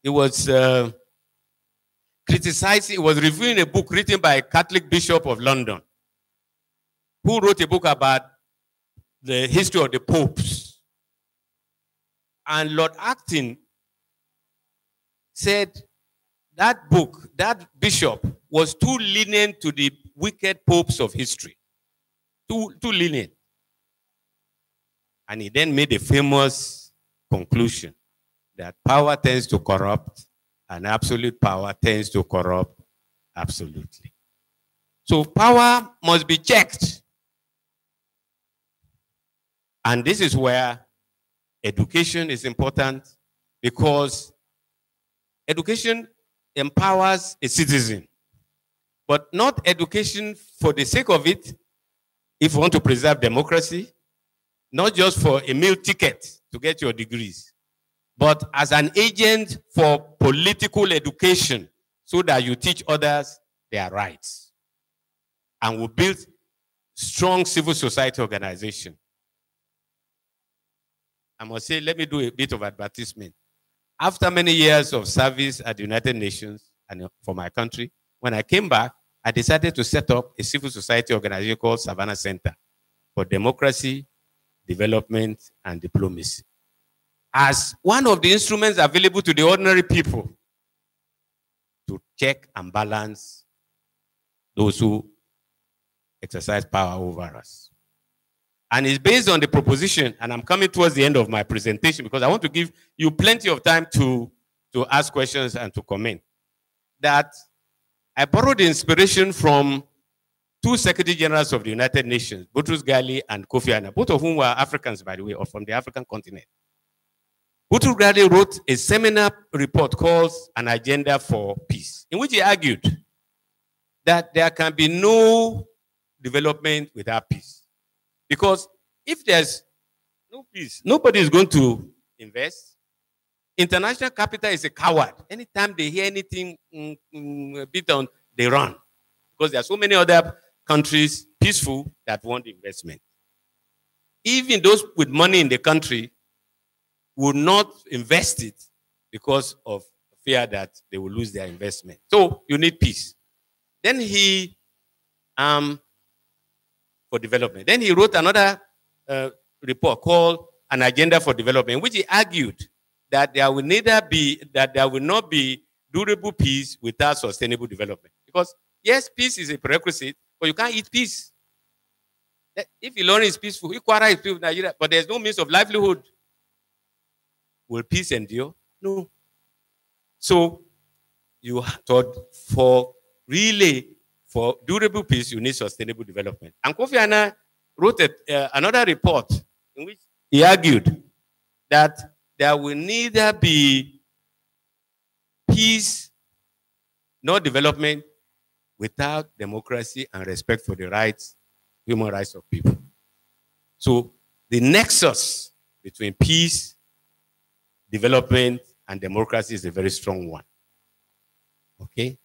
he was criticizing, he was reviewing a book written by a Catholic Bishop of London, who wrote a book about the history of the popes. And Lord Acton said that book, that bishop, was too lenient to the wicked popes of history. Too lenient. And he then made a famous conclusion that power tends to corrupt and absolute power tends to corrupt absolutely. So power must be checked. And this is where education is important, because education empowers a citizen, but not education for the sake of it. If you want to preserve democracy, not just for a meal ticket to get your degrees, but as an agent for political education so that you teach others their rights. And we build strong civil society organization. I must say, let me do a bit of advertisement. After many years of service at the United Nations and for my country, when I came back, I decided to set up a civil society organization called Savannah Center for Democracy, Development, and Diplomacy. as one of the instruments available to the ordinary people to check and balance those who exercise power over us. And it's based on the proposition, and I'm coming towards the end of my presentation because I want to give you plenty of time to ask questions and to comment, that I borrowed the inspiration from two Secretary Generals of the United Nations, Boutros Ghali and Kofi Annan, both of whom were Africans, by the way, or from the African continent. Boutros Ghali wrote a seminar report called An Agenda for Peace, in which he argued that there can be no development without peace. Because if there's no peace, nobody is going to invest. International capital is a coward. Anytime they hear anything beat on, they run. Because there are so many other countries, peaceful, that want investment. Even those with money in the country will not invest it because of fear that they will lose their investment. So you need peace. Then he, for development. Then he wrote another report called An Agenda for Development, in which he argued that there will not be durable peace without sustainable development. Because yes, peace is a prerequisite, but you can't eat peace. If Ilorin is peaceful, Kwara is peaceful, Nigeria, but there's no means of livelihood, will peace endure? No. So you thought for durable peace, you need sustainable development. And Kofi Annan wrote another report in which he argued that there will neither be peace nor development without democracy and respect for the rights, human rights of people. So the nexus between peace, development, and democracy is a very strong one. Okay?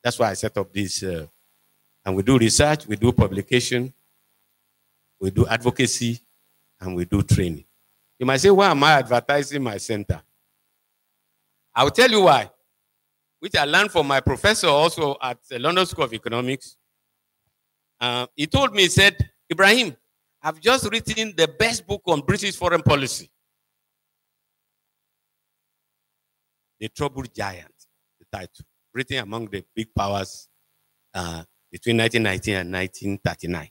That's why I set up this. And we do research, we do publication, we do advocacy, and we do training. You might say, why am I advertising my center? I'll tell you why, which I learned from my professor also at the London School of Economics. He told me, he said, Ibrahim, I've just written the best book on British foreign policy. The Troubled Giant, the title, written among the big powers between 1919 and 1939.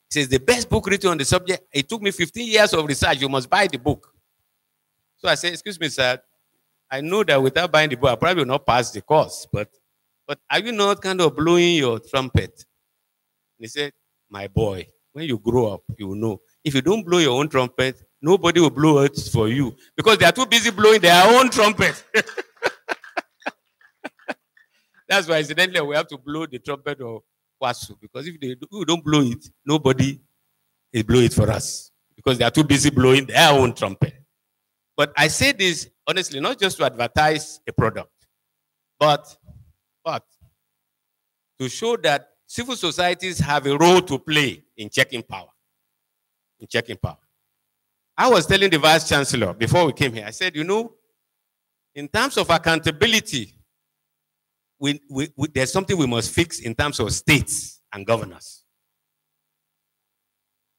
He says, the best book written on the subject. It took me 15 years of research. You must buy the book. So I said, excuse me, sir. I know that without buying the book, I probably will not pass the course. But are you not kind of blowing your trumpet? And he said, my boy, when you grow up, you will know. If you don't blow your own trumpet, nobody will blow it for you. Because they are too busy blowing their own trumpet. That's why, incidentally, we have to blow the trumpet of Kwasu. Because if we don't blow it, nobody will blow it for us. Because they are too busy blowing their own trumpet. But I say this, honestly, not just to advertise a product, but to show that civil societies have a role to play in checking power. In checking power. I was telling the Vice Chancellor before we came here, I said, you know, in terms of accountability, there's something we must fix in terms of states and governors.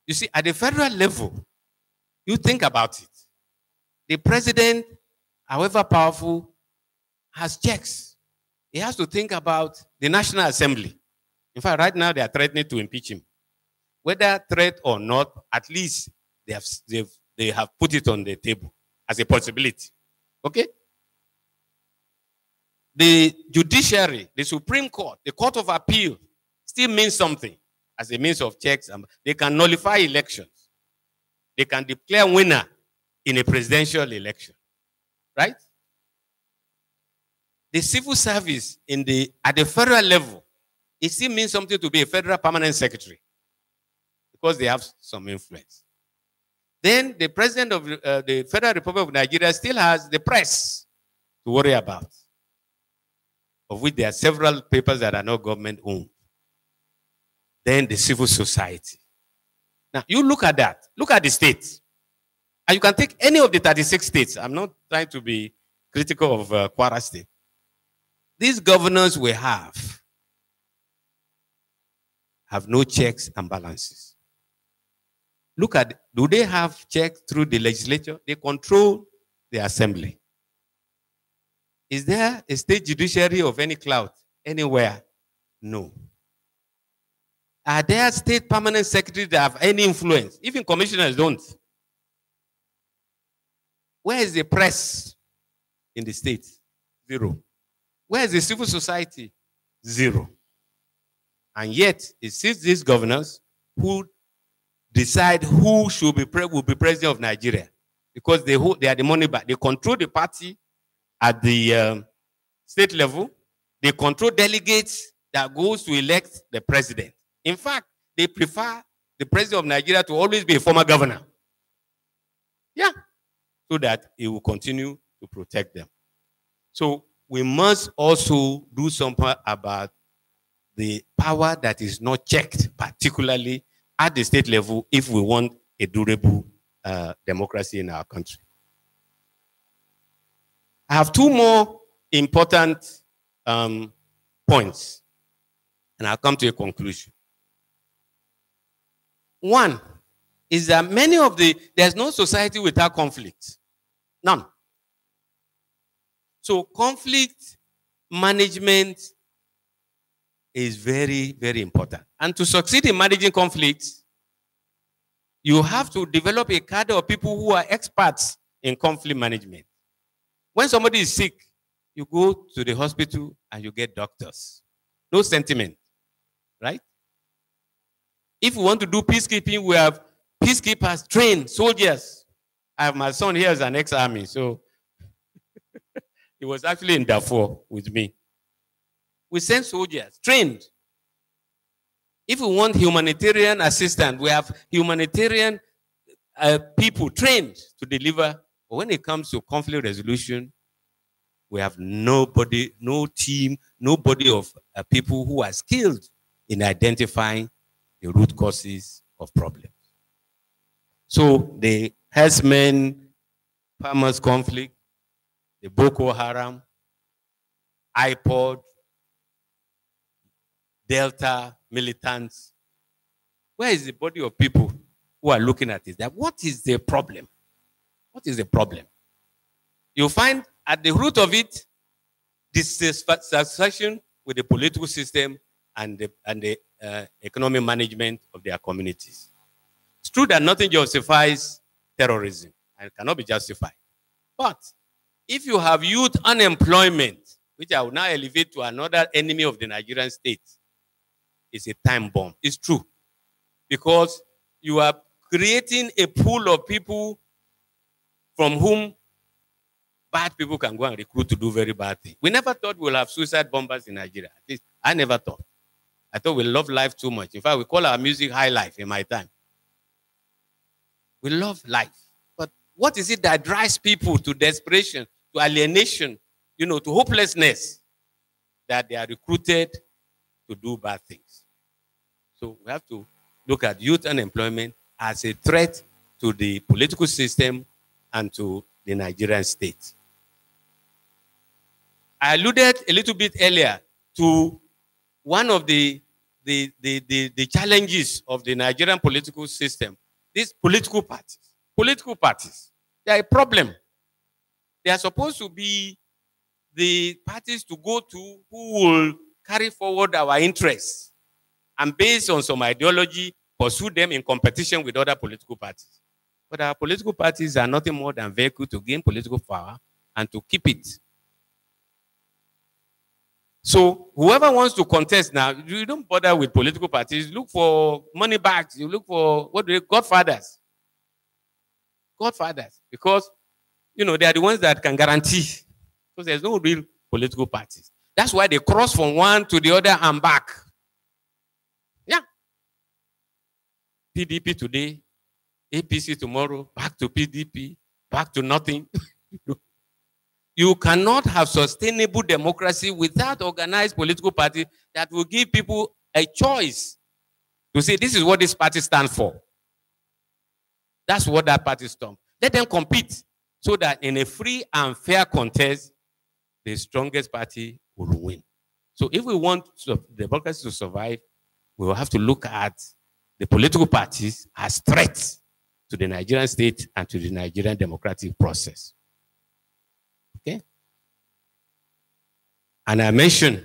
You see, at the federal level, you think about it. The president, however powerful, has checks. He has to think about the National Assembly. In fact, right now they are threatening to impeach him. Whether threat or not, at least they have put it on the table as a possibility. Okay? The judiciary, the Supreme Court, the Court of Appeal still means something as a means of checks. They can nullify elections. They can declare winner in a presidential election. Right? The civil service at the federal level, it still means something to be a federal permanent secretary because they have some influence. Then the president of the Federal Republic of Nigeria still has the press to worry about, of which there are several papers that are not government owned. Then the civil society. Now, you look at that. Look at the states. And you can take any of the 36 states. I'm not trying to be critical of Kwara State. These governors we have no checks and balances. look at, do they have checks through the legislature? They control the assembly. Is there a state judiciary of any clout anywhere? No. Are there state permanent secretaries that have any influence? Even commissioners don't. Where is the press in the state? Zero. Where is the civil society? Zero. And yet, it sits these governors who decide who will be president of Nigeria, because they are the money back. They control the party at the state level. They control delegates that goes to elect the president. In fact, they prefer the president of Nigeria to always be a former governor. Yeah. So that it will continue to protect them. So we must also do something about the power that is not checked, particularly at the state level, if we want a durable democracy in our country. I have two more important points, and I'll come to a conclusion. One is that there's no society without conflict. None. So conflict management is very, very important. And to succeed in managing conflicts, you have to develop a cadre of people who are experts in conflict management. When somebody is sick, you go to the hospital and you get doctors. No sentiment, right? If we want to do peacekeeping, we have peacekeepers, trained soldiers. I have my son here as an ex-army, so he was actually in Darfur with me. We send soldiers, trained. If we want humanitarian assistance, we have humanitarian people trained to deliver. But when it comes to conflict resolution, we have nobody, no team, nobody of people who are skilled in identifying the root causes of problems. So the herdsmen, farmers conflict, the Boko Haram, IPOD, Delta militants. Where is the body of people who are looking at it? That what is the problem? What is the problem? You'll find at the root of it, dissatisfaction with the political system and the economic management of their communities. It's true that nothing justifies terrorism and cannot be justified. But if you have youth unemployment, which I will now elevate to another enemy of the Nigerian state, it's a time bomb. It's true. Because you are creating a pool of people from whom bad people can go and recruit to do very bad things. We never thought we'll have suicide bombers in Nigeria. At least I never thought. I thought we love life too much. In fact, we call our music high life in my time. We love life. But what is it that drives people to desperation, to alienation, to hopelessness, that they are recruited to do bad things? So we have to look at youth unemployment as a threat to the political system and to the Nigerian state. I alluded a little bit earlier to one of the challenges of the Nigerian political system. These political parties, they are a problem. They are supposed to be the parties to go to who will carry forward our interests and based on some ideology, pursue them in competition with other political parties. But our political parties are nothing more than vehicles to gain political power and to keep it. So whoever wants to contest now, you don't bother with political parties. Look for money bags. You look for, godfathers. Godfathers. Because, they are the ones that can guarantee. Because there's no real political parties. That's why they cross from one to the other and back. Yeah. PDP today, APC tomorrow, back to PDP, back to nothing. You cannot have sustainable democracy without organized political party that will give people a choice to say, this is what this party stands for. That's what that party stands for. Let them compete so that in a free and fair contest, the strongest party will win. So if we want democracy to survive, we will have to look at the political parties as threats to the Nigerian state and to the Nigerian democratic process. Okay? And I mentioned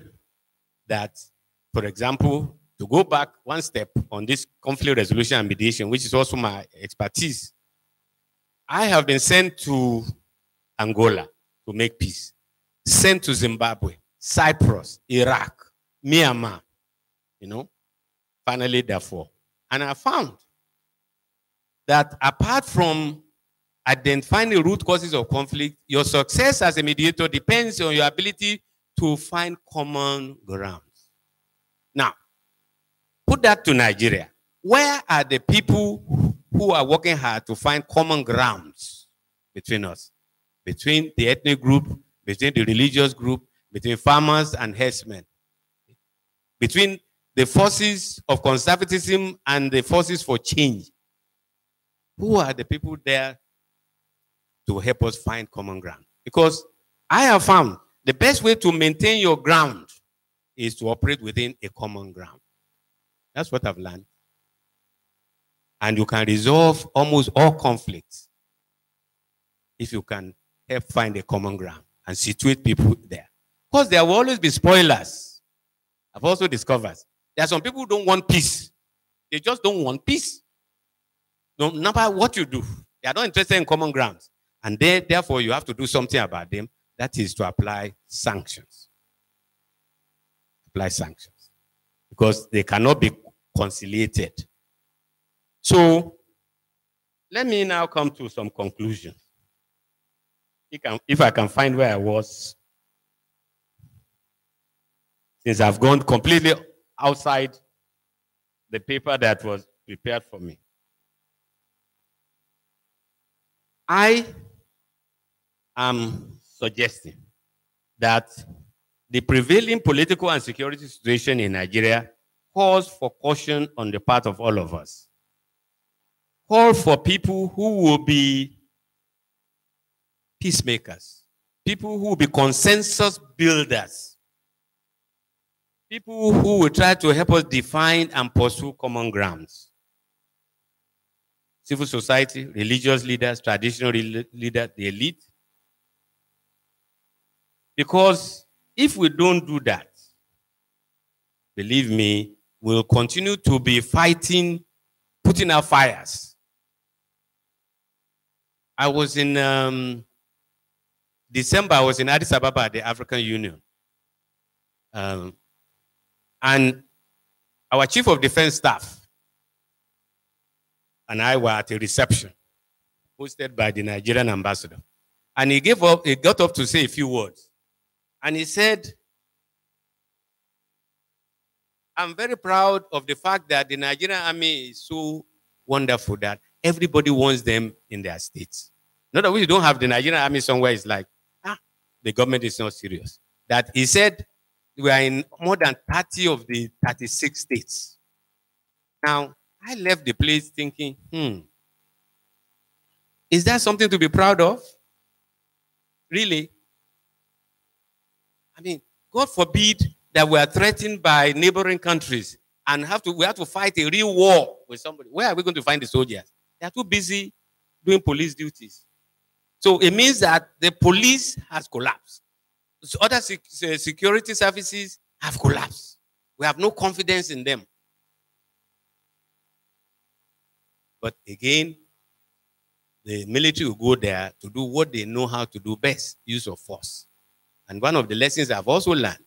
that, for example, to go back one step on this conflict resolution and mediation, which is also my expertise, I have been sent to Angola to make peace, sent to Zimbabwe, Cyprus, Iraq, Myanmar, finally therefore. And I found that apart from identifying the root causes of conflict, your success as a mediator depends on your ability to find common grounds. Now, put that to Nigeria. Where are the people who are working hard to find common grounds between us? Between the ethnic group, between the religious group, between farmers and herdsmen, between the forces of conservatism and the forces for change. Who are the people there to help us find common ground? Because I have found the best way to maintain your ground is to operate within a common ground. That's what I've learned. And you can resolve almost all conflicts if you can help find a common ground and situate people there. Because there will always be spoilers. I've also discovered there are some people who don't want peace. They just don't want peace. No matter what you do, they are not interested in common grounds. And therefore, you have to do something about them. That is to apply sanctions. Apply sanctions. Because they cannot be conciliated. So, let me now come to some conclusions. If I can find where I was, since I've gone completely outside the paper that was prepared for me. I am suggesting that the prevailing political and security situation in Nigeria calls for caution on the part of all of us. Call for people who will be peacemakers, people who will be consensus builders, people who will try to help us define and pursue common grounds. Civil society, religious leaders, traditional leaders, the elite. Because if we don't do that, believe me, we'll continue to be fighting, putting out fires. I was in December, I was in Addis Ababa at the African Union. And our Chief of Defense Staff and I were at a reception hosted by the Nigerian ambassador. And he got up to say a few words. And he said, I'm very proud of the fact that the Nigerian army is so wonderful that everybody wants them in their states. Not that we don't have the Nigerian army somewhere, it's like, the government is not serious. That he said, we are in more than 30 of the 36 states. Now, I left the place thinking, is that something to be proud of? Really? I mean, God forbid that we are threatened by neighboring countries and we have to fight a real war with somebody. Where are we going to find the soldiers? They are too busy doing police duties. So it means that the police has collapsed. So other security services have collapsed. We have no confidence in them. But again, the military will go there to do what they know how to do best, use of force. And one of the lessons I've also learned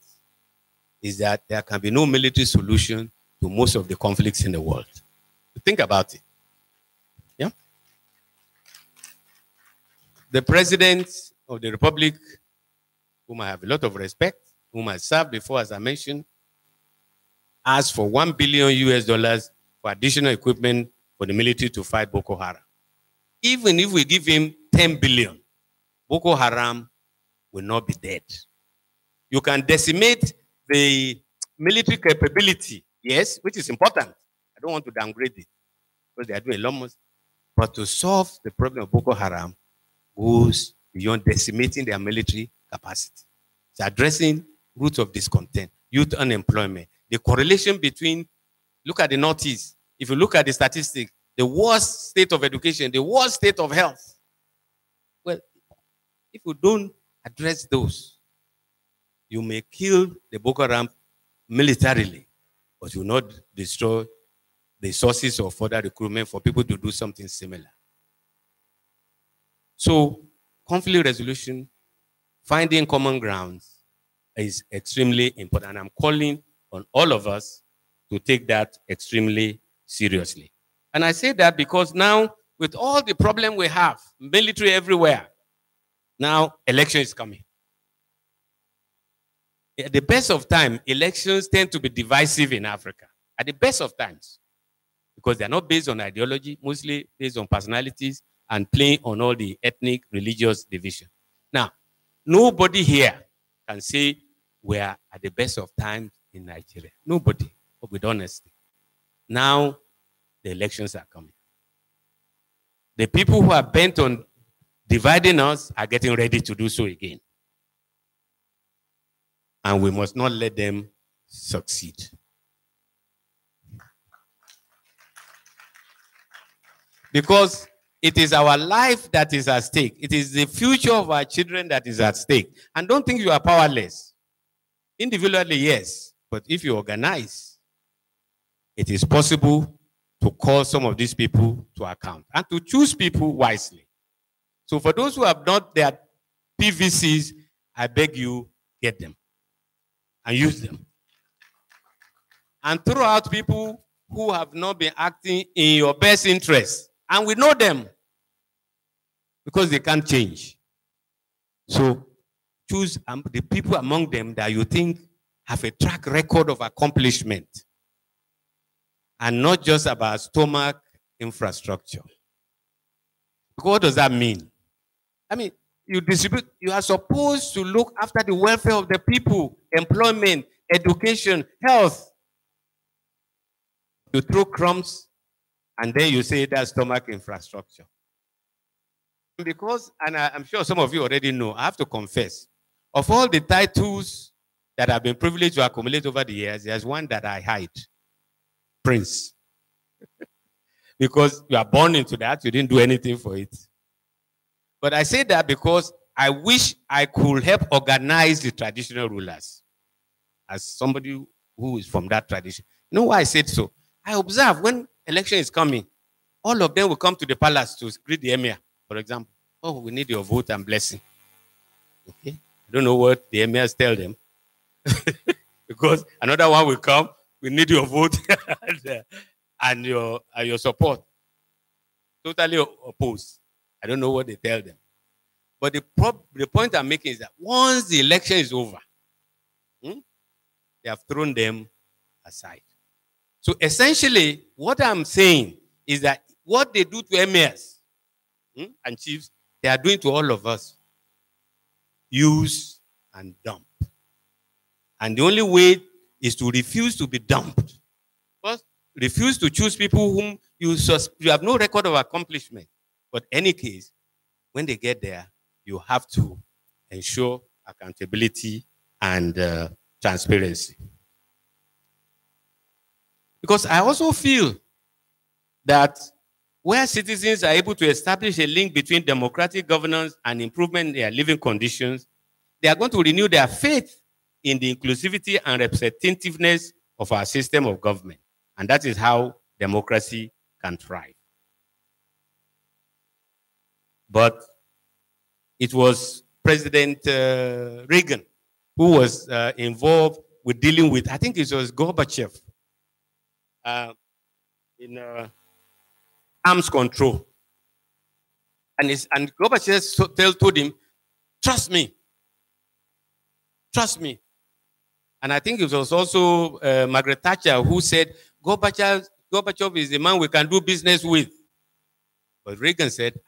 is that there can be no military solution to most of the conflicts in the world. Think about it. Yeah? The president of the Republic, whom I have a lot of respect, whom I served before, as I mentioned, asked for $1 billion for additional equipment for the military to fight Boko Haram. Even if we give him 10 billion, Boko Haram will not be dead. You can decimate the military capability, yes, which is important. I don't want to downgrade it because they are doing a lot more. But to solve the problem of Boko Haram goes beyond decimating their military capacity. It's addressing roots of discontent, youth unemployment, the correlation between, look at the Northeast. If you look at the statistics, the worst state of education, the worst state of health. Well, if you don't address those, you may kill the Boko Haram militarily, but you will not destroy the sources of further recruitment for people to do something similar. So, conflict resolution, finding common grounds is extremely important. And I'm calling on all of us to take that extremely seriously. And I say that because now, with all the problem we have, military everywhere, now election is coming. At the best of time, elections tend to be divisive in Africa. At the best of times. Because they're not based on ideology, mostly based on personalities and playing on all the ethnic, religious division. Now, nobody here can say we are at the best of times in Nigeria. Nobody, but with honesty. Now, the elections are coming. The people who are bent on dividing us are getting ready to do so again. And we must not let them succeed. Because it is our life that is at stake. It is the future of our children that is at stake. And don't think you are powerless. Individually, yes. But if you organize, it is possible to call some of these people to account and to choose people wisely. So for those who have not their PVCs, I beg you, get them and use them. And throw out people who have not been acting in your best interest. And we know them because they can't change. So choose the people among them that you think have a track record of accomplishment and not just about stomach infrastructure. Because what does that mean? I mean, you are supposed to look after the welfare of the people, employment, education, health. You throw crumbs and then you say that's stomach infrastructure. Because, and I'm sure some of you already know, I have to confess, of all the titles that I've been privileged to accumulate over the years, there's one that I hide. Prince. Because you are born into that, you didn't do anything for it. But I say that because I wish I could help organize the traditional rulers as somebody who is from that tradition. You know why I said so? I observe when election is coming, all of them will come to the palace to greet the emir, for example. Oh, we need your vote and blessing. Okay? I don't know what the emirs tell them. Because another one will come, we need your vote and your support. Totally opposed. I don't know what they tell them. But the point I'm making is that once the election is over, they have thrown them aside. So essentially, what I'm saying is that what they do to emirs and chiefs, they are doing to all of us. Use and dump. And the only way is to refuse to be dumped. First, refuse to choose people whom you have no record of accomplishment. But in any case, when they get there, you have to ensure accountability and transparency. Because I also feel that where citizens are able to establish a link between democratic governance and improvement in their living conditions, they are going to renew their faith in the inclusivity and representativeness of our system of government. And that is how democracy can thrive. But it was President Reagan who was involved with dealing with, I think it was Gorbachev, in arms control. And Gorbachev told him, trust me. Trust me. And I think it was also Margaret Thatcher who said, Gorbachev is the man we can do business with. But Reagan said,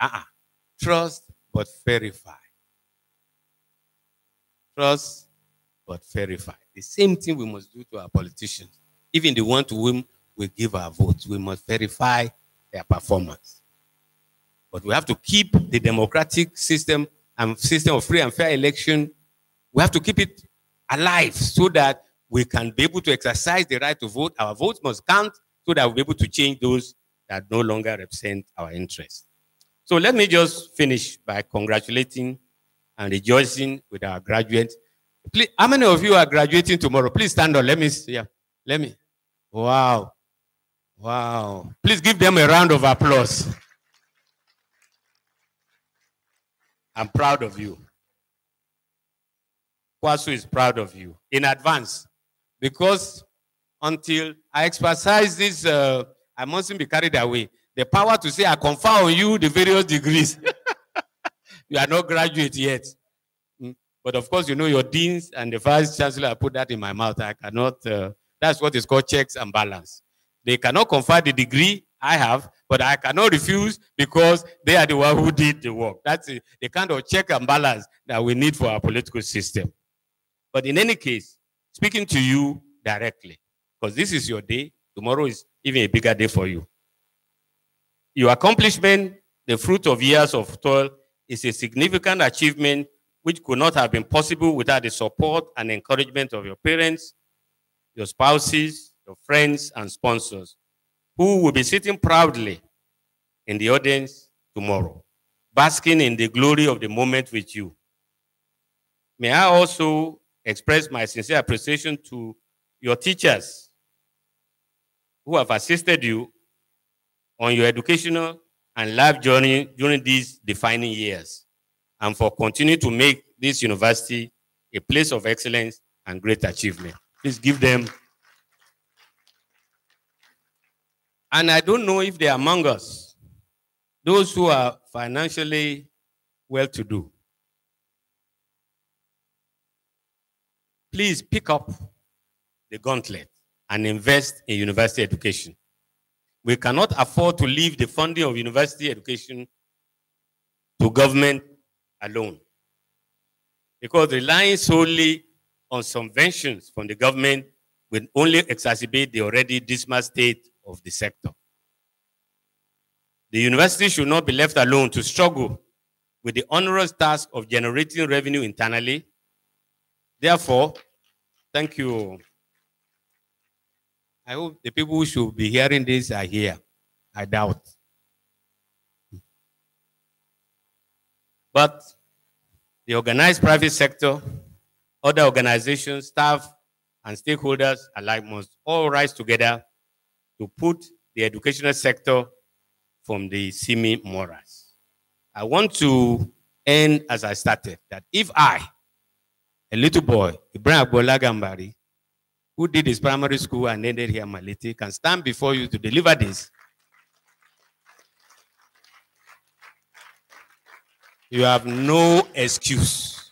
trust but verify. Trust but verify. The same thing we must do to our politicians. Even the one to whom we give our votes, we must verify their performance. But we have to keep the democratic system and system of free and fair election. We have to keep it alive so that we can be able to exercise the right to vote. Our votes must count so that we'll be able to change those that no longer represent our interests. So let me just finish by congratulating and rejoicing with our graduates. Please, how many of you are graduating tomorrow? Please stand up. Let me see. Yeah. Let me. Wow. Wow. Please give them a round of applause. I'm proud of you. Kwasu is proud of you in advance, because until I exercise this, I mustn't be carried away. The power to say I confer on you the various degrees. You are not graduate yet. But of course, you know your deans and the vice chancellor, I put that in my mouth. I cannot, that's what is called checks and balance. They cannot confer the degree I have, but I cannot refuse because they are the one who did the work. That's the kind of check and balance that we need for our political system. But in any case, speaking to you directly, because this is your day, tomorrow is even a bigger day for you. Your accomplishment, the fruit of years of toil, is a significant achievement which could not have been possible without the support and encouragement of your parents, your spouses, your friends, and sponsors, who will be sitting proudly in the audience tomorrow, basking in the glory of the moment with you. May I also express my sincere appreciation to your teachers who have assisted you on your educational and life journey during these defining years, and for continuing to make this university a place of excellence and great achievement. Please give them. And I don't know if they are among us, those who are financially well-to-do. Please pick up the gauntlet and invest in university education. We cannot afford to leave the funding of university education to government alone, because relying solely on subventions from the government will only exacerbate the already dismal state of the sector. The university should not be left alone to struggle with the onerous task of generating revenue internally. Therefore, thank you. I hope the people who should be hearing this are here. I doubt. But the organized private sector, other organizations, staff, and stakeholders alike must all rise together to put the educational sector from the seeming morass. I want to end as I started, that if I, a little boy, IBRAHIM GAMBARI, who did his primary school and ended here in Malete, can stand before you to deliver this, you have no excuse.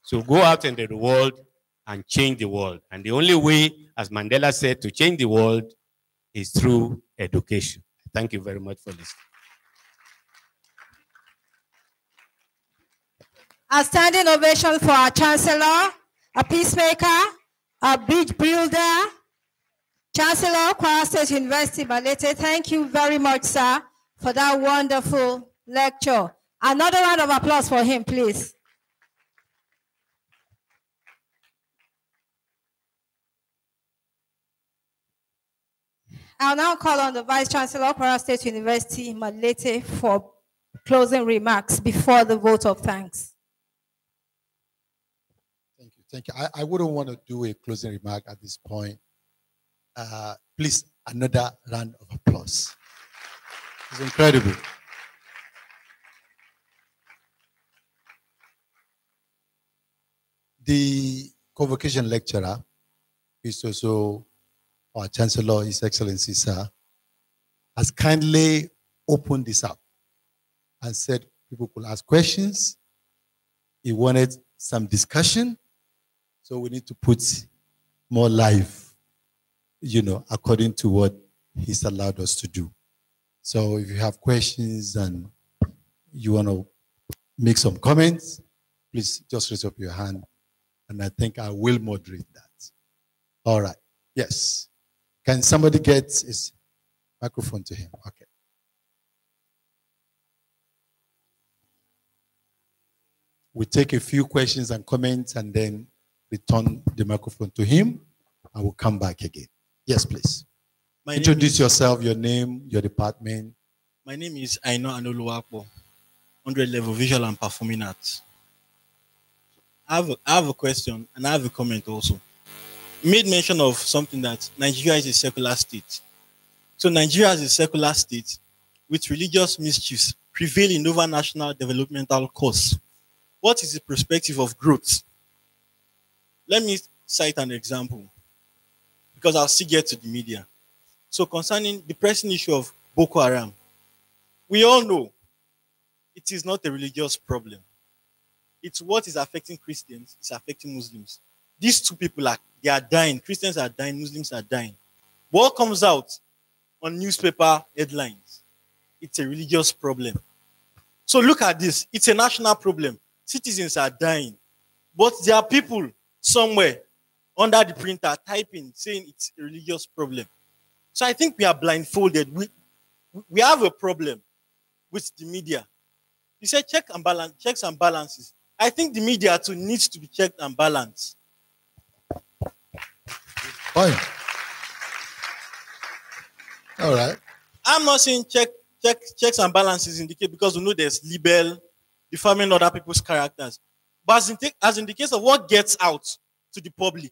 So go out into the world and change the world. And the only way, as Mandela said, to change the world is through education. Thank you very much for listening. A standing ovation for our Chancellor, a peacemaker, a bridge builder, Chancellor, Kwara State University, Malete. Thank you very much, sir, for that wonderful lecture. Another round of applause for him, please. I'll now call on the Vice Chancellor of Kwara State University, Malete, for closing remarks before the vote of thanks. Thank you. Thank you. I wouldn't want to do a closing remark at this point. Please, another round of applause. It's incredible. The convocation lecturer is also our Chancellor, His Excellency, sir, has kindly opened this up and said people could ask questions. He wanted some discussion, so we need to put more life, according to what he's allowed us to do. So if you have questions and you want to make some comments, please just raise up your hand, and I think I will moderate that. All right. Yes. Can somebody get his microphone to him? Okay. We take a few questions and comments and then return the microphone to him, and we'll come back again. Yes, please. Introduce yourself, your name, your department. My name is Aino Anoluwapo, 100 level visual and performing arts. I have a question and I have a comment also. You made mention of something that Nigeria is a secular state. So Nigeria is a secular state with religious mischiefs prevailing over national developmental cause. What is the perspective of growth? Let me cite an example because I'll still get to the media. So concerning the pressing issue of Boko Haram, we all know it is not a religious problem. It's what is affecting Christians, it's affecting Muslims. These two people they are dying. Christians are dying, Muslims are dying. What comes out on newspaper headlines? It's a religious problem. So look at this. It's a national problem. Citizens are dying. But there are people somewhere under the printer typing, saying it's a religious problem. So I think we are blindfolded. We have a problem with the media. You said checks and balances. I think the media too needs to be checked and balanced. Fine. All right. I'm not saying checks and balances indicate because we know there's libel, defaming other people's characters. But as in the case of what gets out to the public,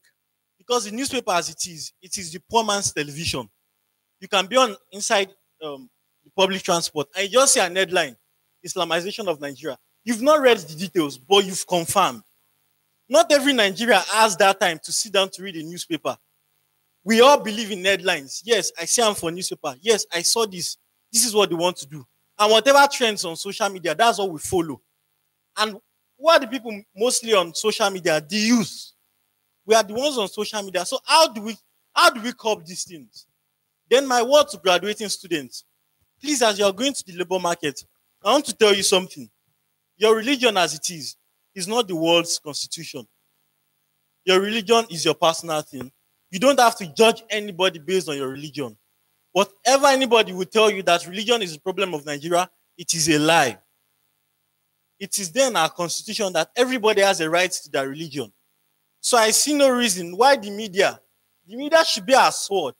because the newspaper as it is the poor man's television. You can be inside the public transport and you just see an headline, Islamization of Nigeria. You've not read the details, but you've confirmed. Not every Nigeria has that time to sit down to read a newspaper. We all believe in headlines. Yes, I see them for newspaper. Yes, I saw this. This is what they want to do. And whatever trends on social media, that's what we follow. And who are the people mostly on social media? The youth. We are the ones on social media. So how do we cope these things? Then my word to graduating students, please, as you are going to the labor market, I want to tell you something. Your religion as it is not the world's constitution. Your religion is your personal thing. You don't have to judge anybody based on your religion. Whatever anybody will tell you that religion is the problem of Nigeria, it is a lie. It is there in our constitution that everybody has a right to their religion. So I see no reason why the media should be our sword.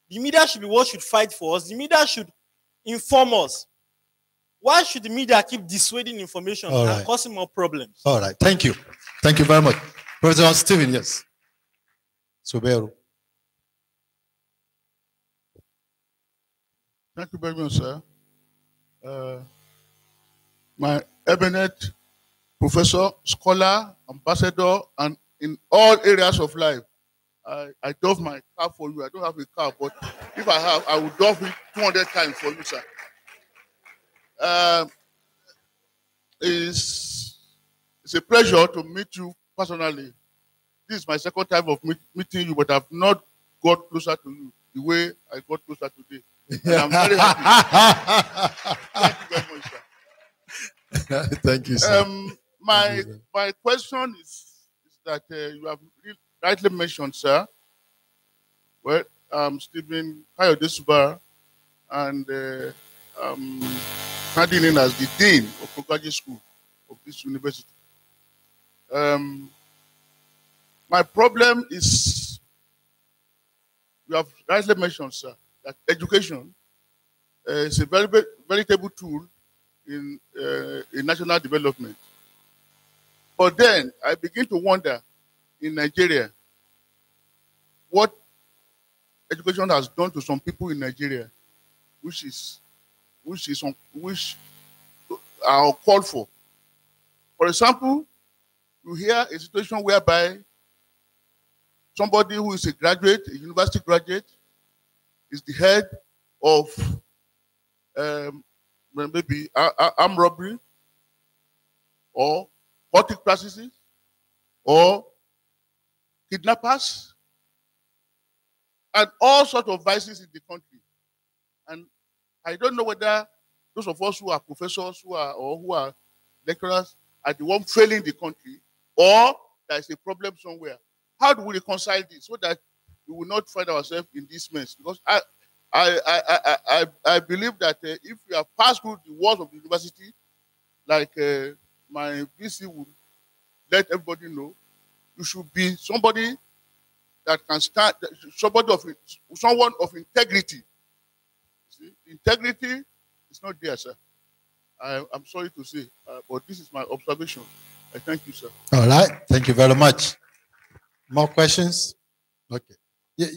The media should be what should fight for us. The media should inform us. Why should the media keep dissuading information and causing more problems? All right. Thank you. Thank you very much. Professor Stephen, yes. Soberu. Thank you very much, sir. My eminent professor, scholar, ambassador, and in all areas of life, I doff my cap for you. I don't have a cap, but if I have, I will doff it 200 times for you, sir. It's a pleasure to meet you personally. This is my second time of meeting you, but I've not got closer to you the way I got closer today. And I'm very happy. Thank you very much, sir. Thank you, sir. My question is that you have rightly mentioned, sir, well, Stephen Kayode Subara and standing in as the dean of Convocation School of this university. My problem is, you have rightly mentioned, sir, that education is a very veritable tool in national development. But then I begin to wonder in Nigeria what education has done to some people in Nigeria, which are called for. For example, you hear a situation whereby somebody who is a graduate, a university graduate, is the head of maybe armed robbery or cultic practices or kidnappers and all sorts of vices in the country. And I don't know whether those of us who are professors who are lecturers are the one failing the country, or there is a problem somewhere. How do we reconcile this so that we will not find ourselves in this mess? Because I believe that if we have passed through the walls of the university, like my VC would let everybody know, you should be somebody that can stand, someone of integrity. See, integrity is not there, sir. I'm sorry to say, but this is my observation. I thank you, sir. All right. Thank you very much. More questions? Okay. Yeah,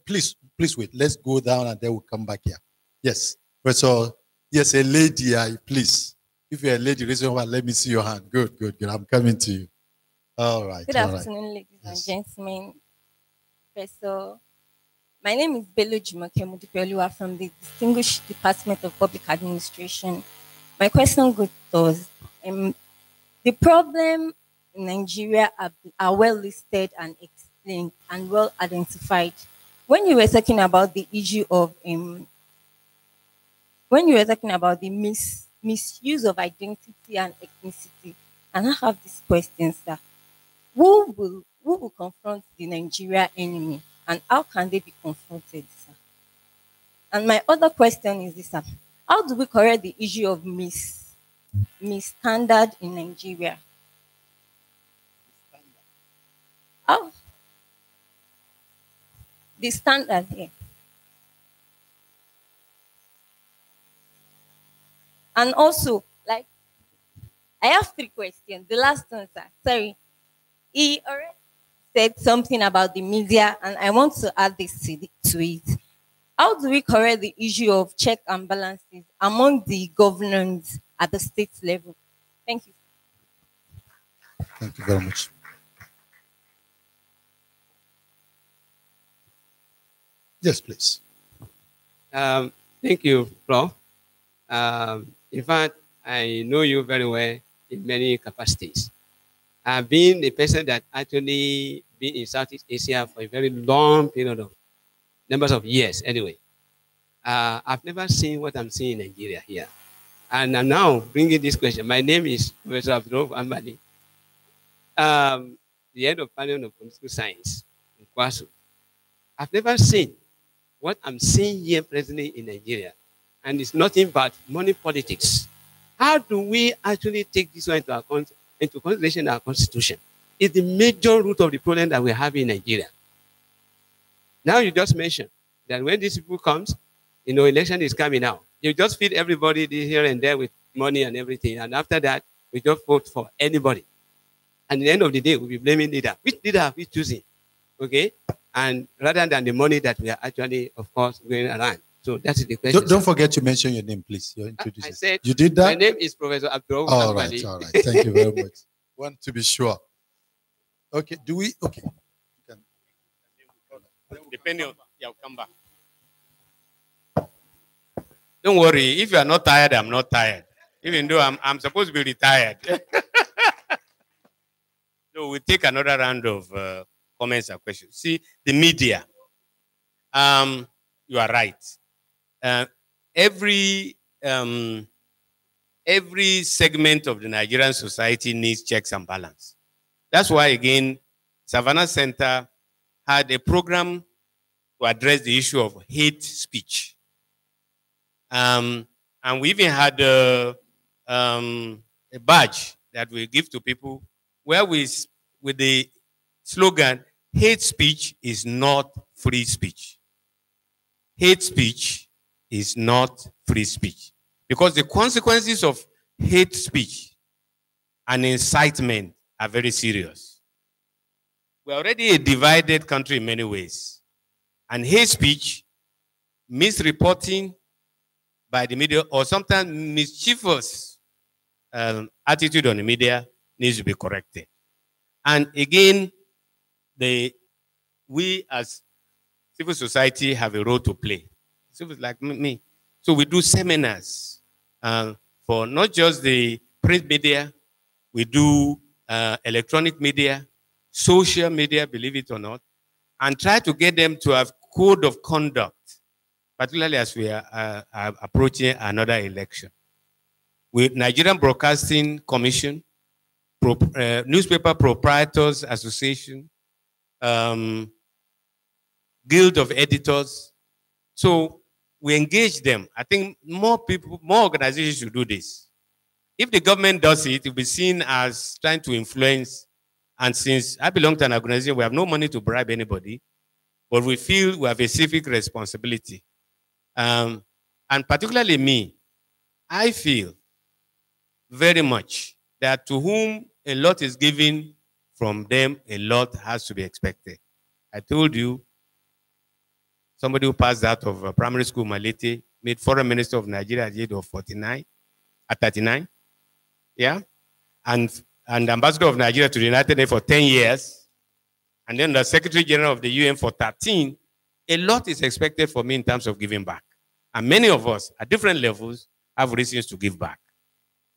please wait. Let's go down and then we'll come back here. Yes. So, yes, a lady, please. If you're a lady, raise your hand. Let me see your hand. Good. I'm coming to you. All right. Good afternoon, ladies and gentlemen. Professor, my name is Bello Jumoke from the Distinguished Department of Public Administration. My question goes to the problem in Nigeria are well listed and explained and well identified. When you were talking about the issue of when you were talking about the misuse of identity and ethnicity, and I have this question, sir. Who will confront the Nigeria enemy, and how can they be confronted, sir? And my other question is this, sir. How do we correct the issue of misstandard in Nigeria? How? The standard here. And also, like, I have 3 questions. The last one, sir. Sorry. He already said something about the media, and I want to add this to it. How do we correct the issue of check and balances among the governors at the state level? Thank you. Thank you very much. Yes, please. Thank you, Prof. In fact, I know you very well in many capacities. I've been a person that actually been in Southeast Asia for a very long period of numbers of years anyway. I've never seen what I'm seeing in Nigeria here. And I'm now bringing this question. My name is Professor AGBOOLA, the head of panel of political science in Kwasu. I've never seen what I'm seeing here presently in Nigeria. And it's nothing but money politics. How do we actually take this one into consideration in our constitution? It's the major root of the problem that we have in Nigeria. Now you just mentioned that when these people comes, election is coming now. You just feed everybody here and there with money and everything. And after that, we just vote for anybody. And at the end of the day, we'll be blaming leader. Which leader are we choosing? Okay? And rather than the money that we are actually, of course, going around. So that's the question. Don't forget to mention your name, please. I said, you did that? My name is Professor AGBOOLA. All right. Thank you very much. Want to be sure. Okay, okay. Depending on, I'll come back. Don't worry. If you are not tired, I'm not tired. Even though I'm supposed to be retired. So we'll take another round of comments and questions. See, the media. You are right. Every segment of the Nigerian society needs checks and balance. That's why, again, Savannah Center had a program to address the issue of hate speech. And we even had a badge that we give to people where with the slogan, hate speech is not free speech. Hate speech is not free speech. Because the consequences of hate speech and incitement are very serious. We're already a divided country in many ways. And hate speech, misreporting by the media, or sometimes mischievous attitude on the media needs to be corrected. And again, we as civil society have a role to play. Civil like me. So we do seminars for not just the print media, we do electronic media, social media, believe it or not, and try to get them to have code of conduct, particularly as we are approaching another election. With Nigerian Broadcasting Commission, Newspaper Proprietors Association, Guild of Editors. So we engage them. I think more people, more organizations should do this. If the government does it, it will be seen as trying to influence And since I belong to an organization, we have no money to bribe anybody, but we feel we have a civic responsibility. And particularly me, I feel very much that to whom a lot is given, from them a lot has to be expected. I told you, somebody who passed out of primary school, Malete, made foreign minister of Nigeria at the age of 39. Yeah. And ambassador of Nigeria to the United Nations for 10 years. And then the Secretary General of the UN for 13. A lot is expected from me in terms of giving back. And many of us at different levels have reasons to give back.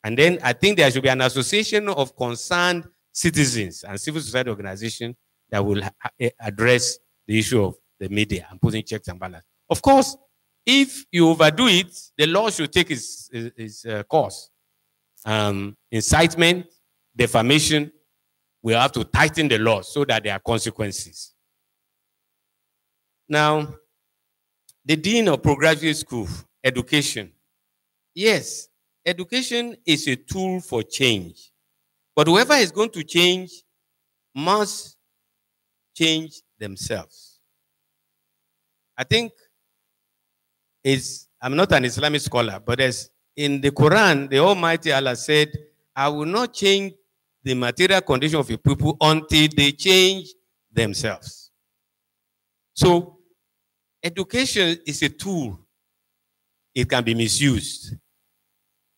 And then I think there should be an association of concerned citizens and civil society organizations that will address the issue of the media and putting checks and balances. Of course, if you overdo it, the law should take its course. Incitement, defamation, we have to tighten the law so that there are consequences. Now, the Dean of Progressive School, education. Yes, education is a tool for change. But whoever is going to change must change themselves. I think I'm not an Islamic scholar, but as in the Quran, the Almighty Allah said, I will not change the material condition of a people until they change themselves. So, education is a tool. It can be misused.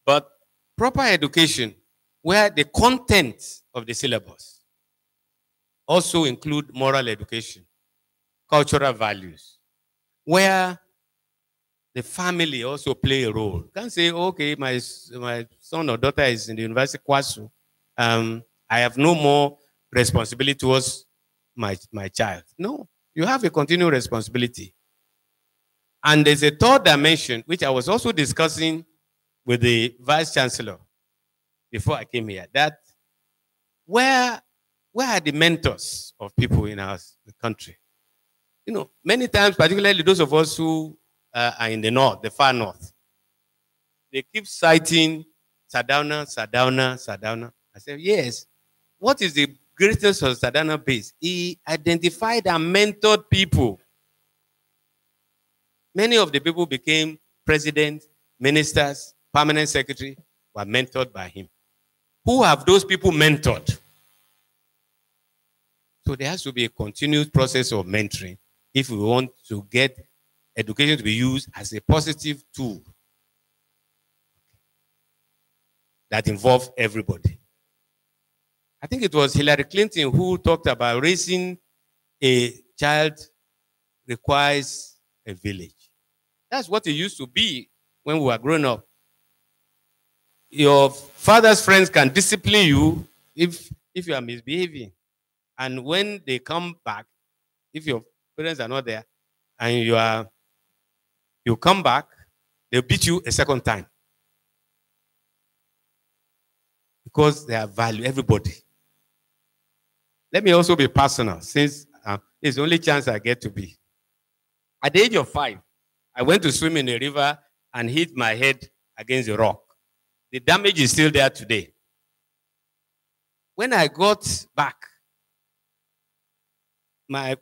But proper education, where the content of the syllabus also include moral education, cultural values, where the family also play a role. You can't say, okay, my son or daughter is in the University of Kwasu. I have no more responsibility towards my child. No, you have a continual responsibility. And there's a third dimension, which I was also discussing with the Vice Chancellor before I came here, that where are the mentors of people in our country? You know, many times, particularly those of us who are in the north, the far north, they keep citing Sardauna. I said, yes. What is the greatness of Sardauna base? He identified and mentored people. Many of the people became presidents, ministers, permanent secretary, were mentored by him. Who have those people mentored? So there has to be a continuous process of mentoring if we want to get education to be used as a positive tool that involves everybody. I think it was Hillary Clinton who talked about raising a child requires a village. That's what it used to be when we were growing up. Your father's friends can discipline you if you are misbehaving. And when they come back, if your parents are not there, and you come back, they'll beat you a second time. Because they have value, everybody. Let me also be personal, since it's the only chance I get to be. At the age of 5, I went to swim in a river and hit my head against a rock. The damage is still there today. When I got back, my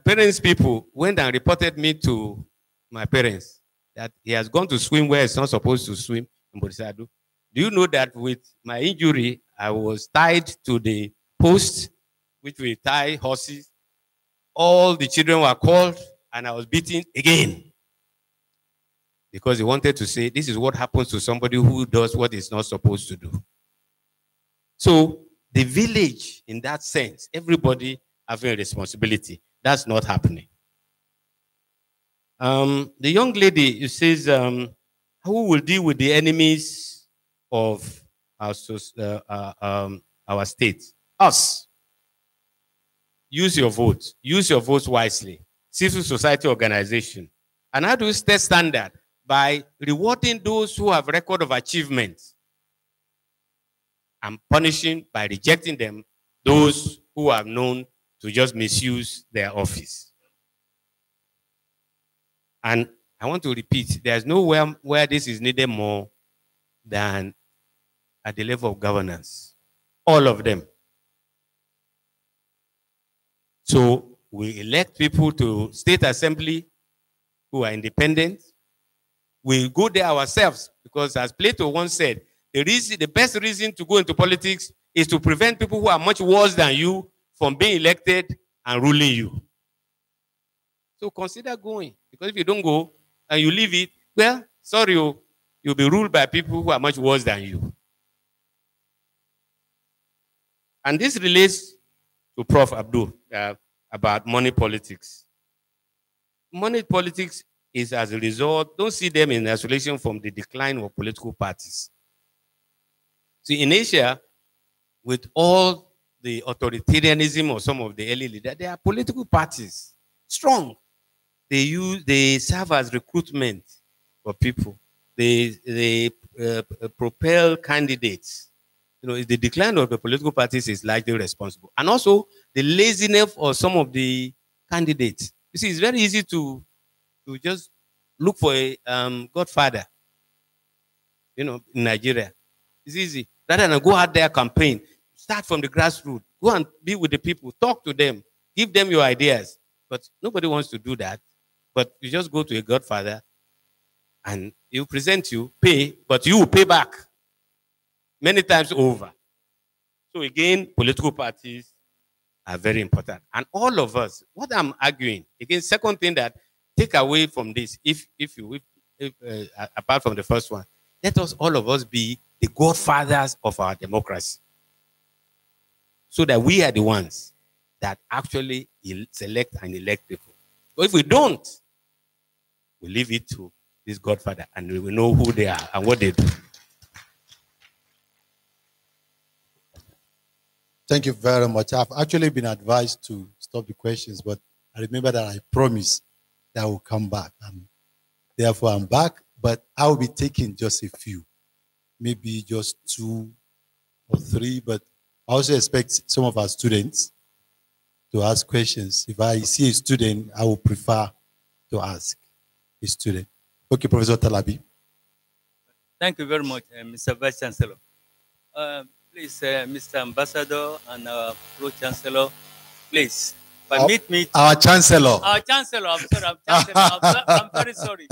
parents' people went and reported me to my parents that he has gone to swim where he's not supposed to swim in Bodisadu. Do you know that with my injury, I was tied to the post, which we tie horses. All the children were called, and I was beaten again. Because he wanted to say, this is what happens to somebody who does what he's not supposed to do. So the village, in that sense, everybody having a responsibility, that's not happening. The young lady says, who will deal with the enemies of our state? Us. Use your vote. Use your votes wisely. Civil society organization. And how do we set standard? By rewarding those who have record of achievement and punishing, by rejecting them, those who are known to just misuse their office. And I want to repeat, there's nowhere where this is needed more than at the level of governance. All of them. So we elect people to state assembly who are independent. We go there ourselves because, as Plato once said, the best reason to go into politics is to prevent people who are much worse than you from being elected and ruling you. So consider going, because if you don't go and you leave it, well, sorry, you'll be ruled by people who are much worse than you. And this relates to Prof. Abdul about money politics. Money politics is as a result, don't see them in isolation from the decline of political parties. See, in Asia, with all the authoritarianism of some of the early leaders, there are political parties, strong. They serve as recruitment for people. They propel candidates. You know, the decline of the political parties is largely responsible. And also the laziness of some of the candidates. You see, it's very easy to just look for a godfather, you know, in Nigeria. It's easy. Rather than go out there campaign, start from the grassroots, go and be with the people, talk to them, give them your ideas. But nobody wants to do that. But you just go to a godfather and he'll present you, pay, but you will pay back many times over. So again, political parties are very important. And all of us, what I'm arguing, again, second thing that take away from this, apart from the first one, let us, all of us, be the godfathers of our democracy. So that we are the ones that actually select and elect people. But if we don't, we leave it to this godfather and we will know who they are and what they do. Thank you very much. I've actually been advised to stop the questions, but I remember that I promised that I will come back. And therefore, I'm back, but I will be taking just a few, maybe just 2 or 3, but I also expect some of our students to ask questions. If I see a student, I will prefer to ask a student. Okay, Professor Talabi. Thank you very much, Mr. Vice Chancellor. Please, Mr. Ambassador and our Pro-Chancellor, please permit me to... Our Chancellor. Our Chancellor, I'm sorry, I'm very sorry.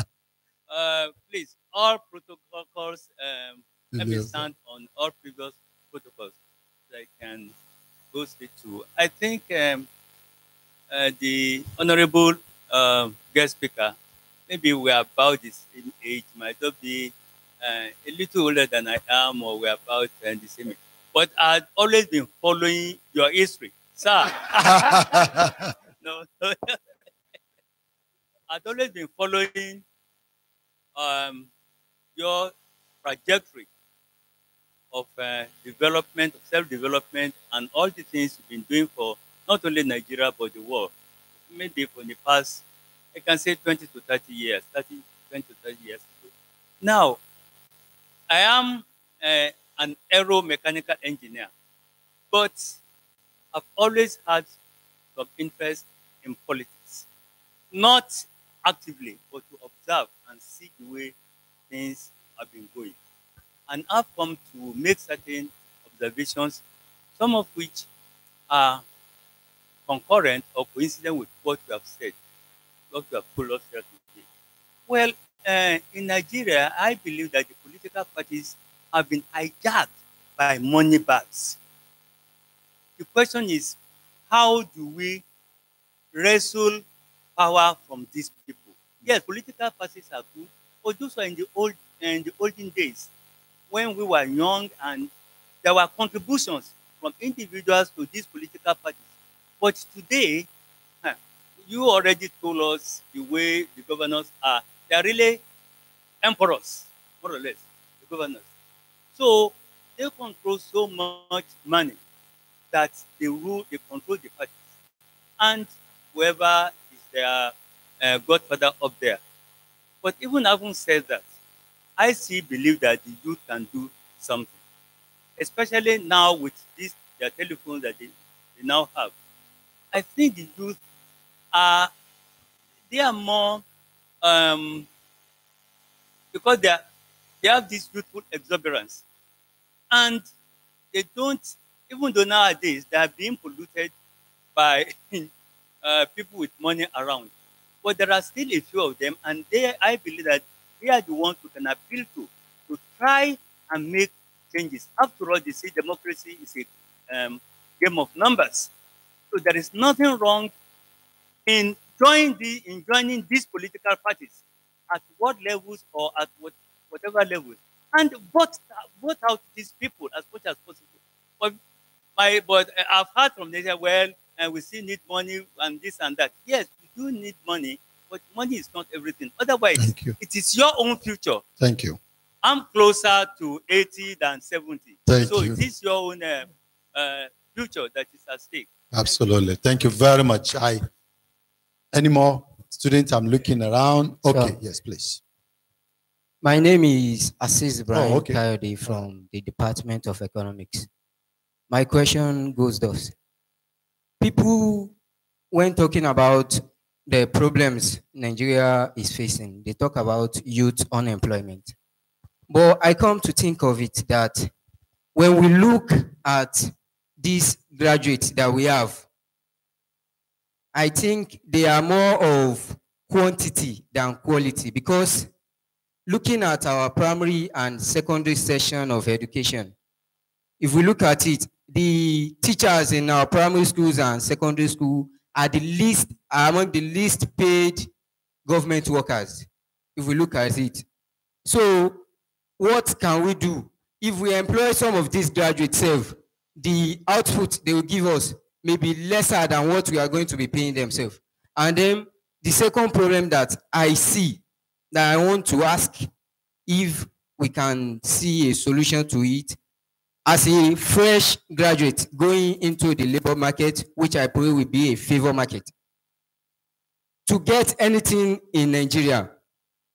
Please, all protocols, let me stand on all previous protocols that I can go straight to. I think the Honorable guest speaker, maybe we are about this in age, might not be a little older than I am, or we're about the same age. But I've always been following your history, sir. No. I've always been following your trajectory of development, of self-development, and all the things you've been doing for not only Nigeria, but the world. Maybe for the past, I can say 20 to 30 years, 20 to 30 years ago. Now, I am an aeromechanical engineer, but I've always had some interest in politics. Not actively, but to observe and see the way things have been going. And I've come to make certain observations, some of which are concurrent or coincident with what you have said, what you have told us here today. Well, in Nigeria, I believe that the political parties have been hijacked by money bags. The question is, how do we wrestle power from these people? Yes, political parties are good, but those were in the olden days when we were young and there were contributions from individuals to these political parties. But today, you already told us the way the governors are. They are really emperors, more or less, the governors. So they control so much money that they control the parties. And whoever is their godfather up there. But even having said that, I still believe that the youth can do something, especially now with their telephones that they now have. I think the youth they are more because they have this youthful exuberance, and they don't, even though nowadays they are being polluted by people with money around. But there are still a few of them, and I believe that they are the ones we can appeal to try and make changes. After all, they say democracy is a game of numbers. So there is nothing wrong in joining these political parties at what levels or at whatever levels, and vote out these people as much as possible. But I've heard from them, well, we still need money and this and that. Yes, we do need money, but money is not everything. Otherwise, it is your own future. Thank you. I'm closer to 80 than 70. So it is your own future that is at stake. Absolutely. Thank you very much. Any more students? I'm looking around. Okay, yes, please. My name is IBRAHIM Kayode from the Department of Economics. My question goes thus. People, when talking about the problems Nigeria is facing, they talk about youth unemployment. But I come to think of it that when we look at these graduates that we have, I think they are more of quantity than quality, because looking at our primary and secondary section of education, if we look at it, the teachers in our primary schools and secondary school are among the least paid government workers, if we look at it. So what can we do? If we employ some of these graduates, the output they will give us may be lesser than what we are going to be paying themselves. And then the second problem that I see, that I want to ask if we can see a solution to it, as a fresh graduate going into the labor market, which I pray will be a favor market, to get anything in Nigeria,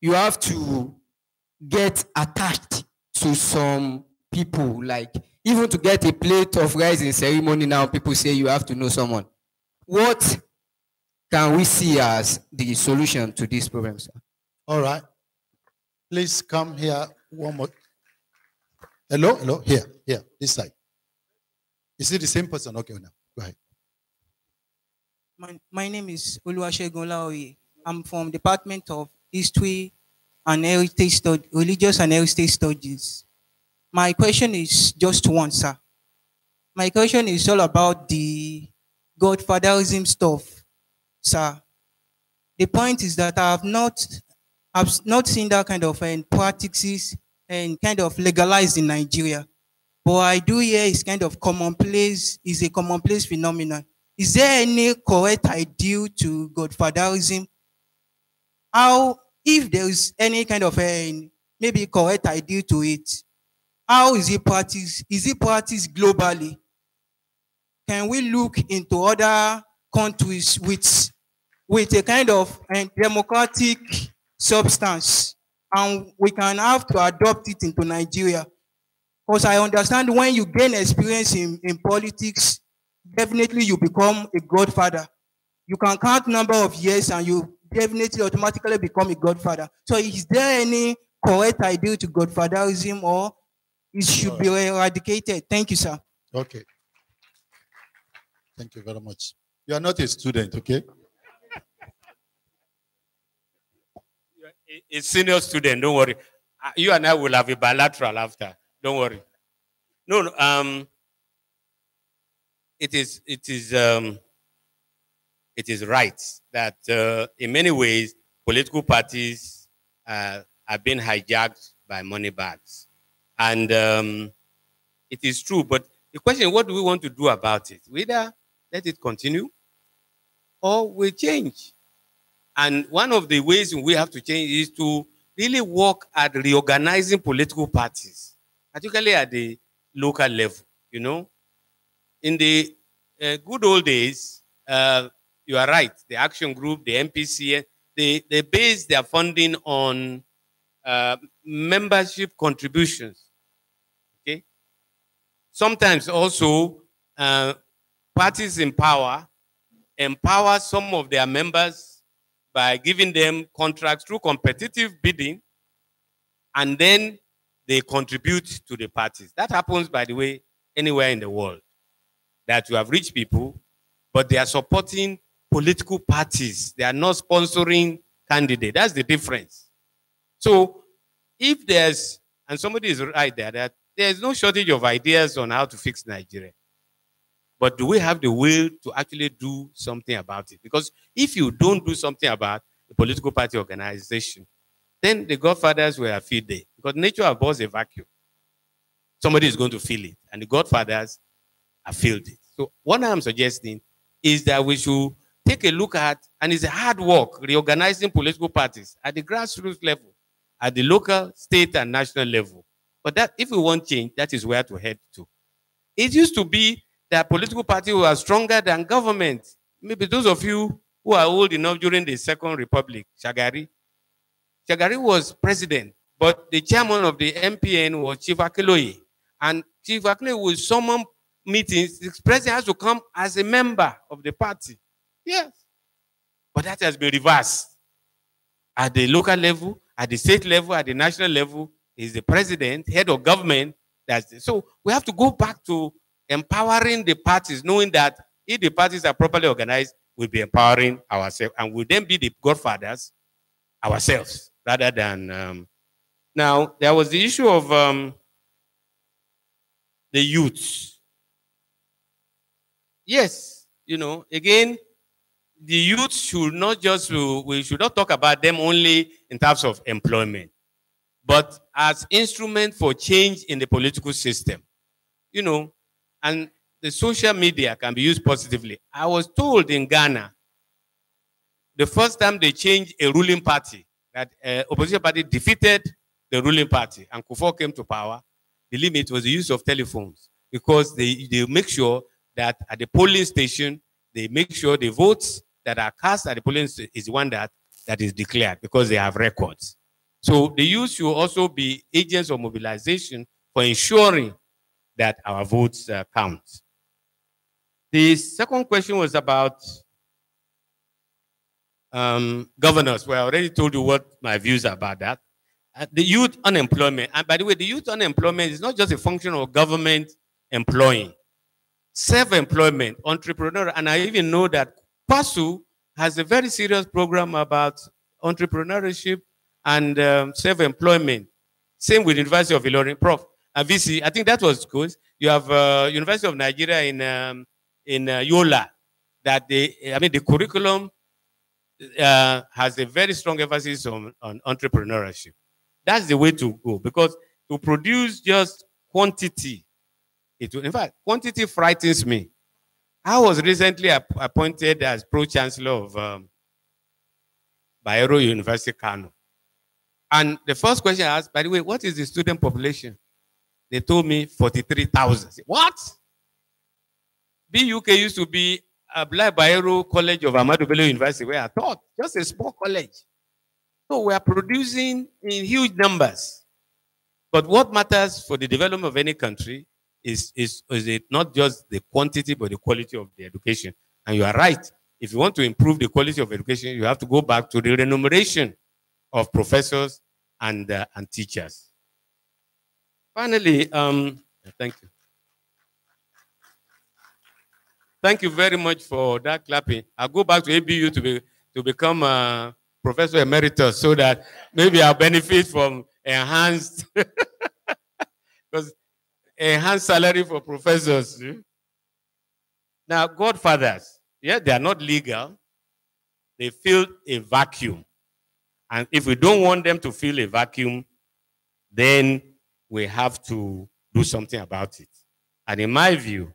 you have to get attached to some people. Like, even to get a plate of rice in ceremony now, people say you have to know someone. What can we see as the solution to these problems? All right. Please come here one more. Hello? Here, this side. Is it the same person? Okay, now, go ahead. My name is Oluwasegun Olaoye. I'm from Department of History and Heritage Studies, Religious and Heritage Studies. My question is just one, sir. My question is all about the godfatherism stuff, sir. The point is that I've not seen that kind of practices and kind of legalized in Nigeria. But I do hear it's kind of commonplace, is a commonplace phenomenon. Is there any correct idea to godfatherism? How, if there is any kind of maybe correct idea to it, how is it practiced? Is it practiced globally? Can we look into other countries with a kind of democratic substance, and we can have to adopt it into Nigeria? Because I understand when you gain experience in politics, definitely you become a godfather. You can count number of years and you definitely automatically become a godfather. So is there any correct idea to godfatherism, or it should be eradicated? Thank you, sir. Okay. Thank you very much. You are not a student, okay? A senior student, don't worry. You and I will have a bilateral after. Don't worry. No, it is right that in many ways political parties are being hijacked by money bags, and it is true. But the question: what do we want to do about it? We either let it continue, or we change. And one of the ways we have to change is to really work at reorganizing political parties, particularly at the local level. You know, in the good old days, you are right. The Action Group, the MPC, they base their funding on membership contributions. Okay. Sometimes also parties in power empower some of their members by giving them contracts through competitive bidding, and then they contribute to the parties. That happens, by the way, anywhere in the world. That you have rich people, but they are supporting political parties. They are not sponsoring candidates. That's the difference. So if there's, and somebody is right there, that there's no shortage of ideas on how to fix Nigeria. But do we have the will to actually do something about it? Because if you don't do something about the political party organization, then the godfathers will feel there. Because nature abhors a vacuum. Somebody is going to feel it. And the godfathers have filled it. So what I'm suggesting is that we should take a look at, and it's a hard work, reorganizing political parties at the grassroots level, at the local, state, and national level. But that, if we want change, that is where to head to. It used to be that political parties were stronger than government. Maybe those of you who are old enough during the Second Republic, Shagari was president, but the chairman of the MPN was Chief Akeloye. And Chief Akeloye would summon meetings. The president has to come as a member of the party. Yes. But that has been reversed. At the local level, at the state level, at the national level, is the president, head of government. So we have to go back to empowering the parties, knowing that if the parties are properly organized, we'll be empowering ourselves, and we'll then be the godfathers ourselves, rather than... Now, there was the issue of the youth. Yes, you know, again, the youth should not just, we should not talk about them only in terms of employment, but as instrument for change in the political system. You know, and the social media can be used positively. I was told in Ghana, the first time they changed a ruling party, that opposition party defeated the ruling party and Kufuor came to power, the limit was the use of telephones, because they make sure that at the polling station, they make sure the votes that are cast at the polling station is one that is declared, because they have records. So the youth should also be agents of mobilization for ensuring that our votes count. The second question was about governors. Well, I already told you what my views are about that. The youth unemployment. And by the way, the youth unemployment is not just a function of government employing. Self-employment, entrepreneur, and I even know that Kwasu has a very serious program about entrepreneurship and self-employment. Same with University of Ilorin, Prof. VC, I think that was good. You have University of Nigeria in Yola, that the curriculum has a very strong emphasis on entrepreneurship. That's the way to go, because to produce just quantity, in fact, quantity frightens me. I was recently appointed as pro-chancellor of Bayero University, Kano. And the first question I asked, by the way, what is the student population? They told me 43,000. What? BUK used to be Black Bayero College of Ahmadu Bello University, where I taught, just a small college. So we are producing in huge numbers. But what matters for the development of any country is it not just the quantity, but the quality of the education. And you are right. If you want to improve the quality of education, you have to go back to the remuneration of professors and teachers. Finally, thank you. Thank you very much for that clapping. I'll go back to ABU to become a professor emeritus, so that maybe I'll benefit from enhanced because enhanced salary for professors. Now, godfathers, yeah, they are not legal. They fill a vacuum. And if we don't want them to fill a vacuum, then we have to do something about it. And in my view,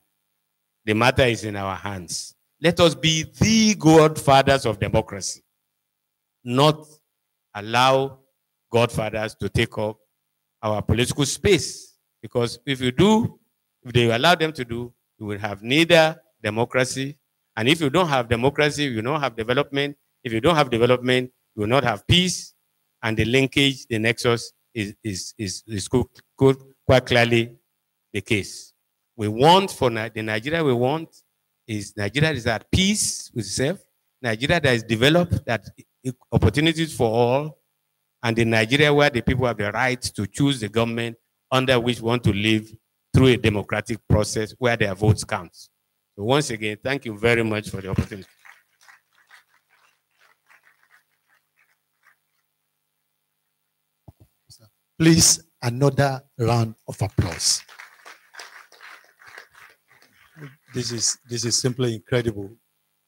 the matter is in our hands. Let us be the godfathers of democracy, not allow godfathers to take up our political space. Because if they allow them to do, you will have neither democracy, and if you don't have democracy, you don't have development. If you don't have development, you will not have peace, and the linkage, the nexus is quite clearly the case. We want, for the Nigeria we want, is Nigeria is at peace with itself, Nigeria that is developed, that opportunities for all, and the Nigeria where the people have the right to choose the government under which we want to live through a democratic process where their votes count. So once again, thank you very much for the opportunity. Please, another round of applause. This is simply incredible.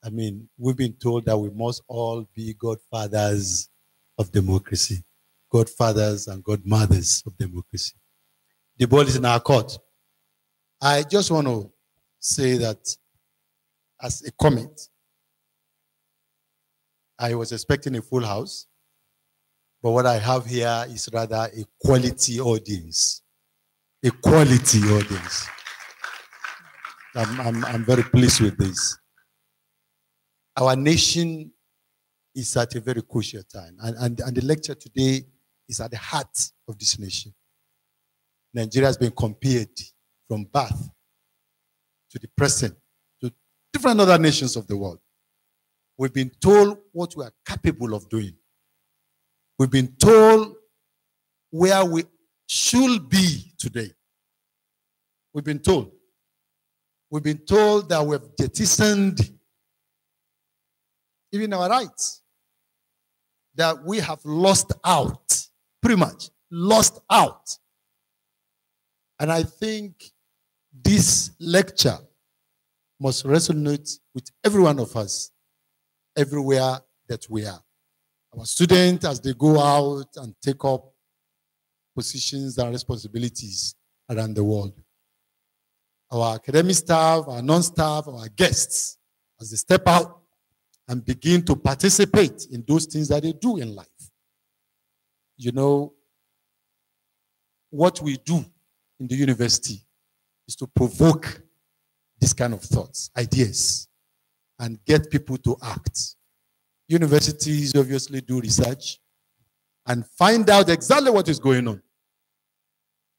I mean, we've been told that we must all be godfathers of democracy, godfathers and godmothers of democracy. The ball is in our court. I just want to say that as a comment, I was expecting a full house, but what I have here is rather a quality audience. A quality audience. I'm very pleased with this. Our nation is at a very crucial time, and the lecture today is at the heart of this nation. Nigeria has been compared from birth to the present to different other nations of the world. We've been told what we are capable of doing. We've been told where we should be today. We've been told. We've been told that we've jettisoned even our rights. That we have lost out, pretty much lost out. And I think this lecture must resonate with every one of us, everywhere that we are. Our students, as they go out and take up positions and responsibilities around the world. Our academic staff, our non-staff, our guests, as they step out and begin to participate in those things that they do in life. You know, what we do in the university is to provoke this kind of thoughts, ideas, and get people to act. Universities obviously do research and find out exactly what is going on.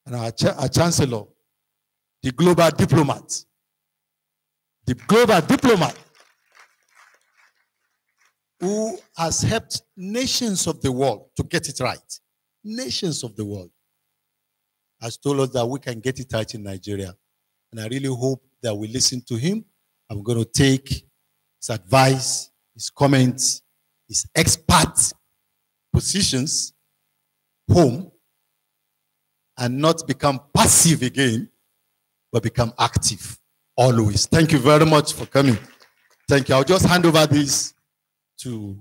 And our chancellor, the global diplomat, who has helped nations of the world to get it right. Nations of the world has told us that we can get it right in Nigeria. And I really hope that we listen to him. I'm going to take his advice, his comments, his expert positions home and not become passive again, but become active always. Thank you very much for coming. Thank you. I'll just hand over this to...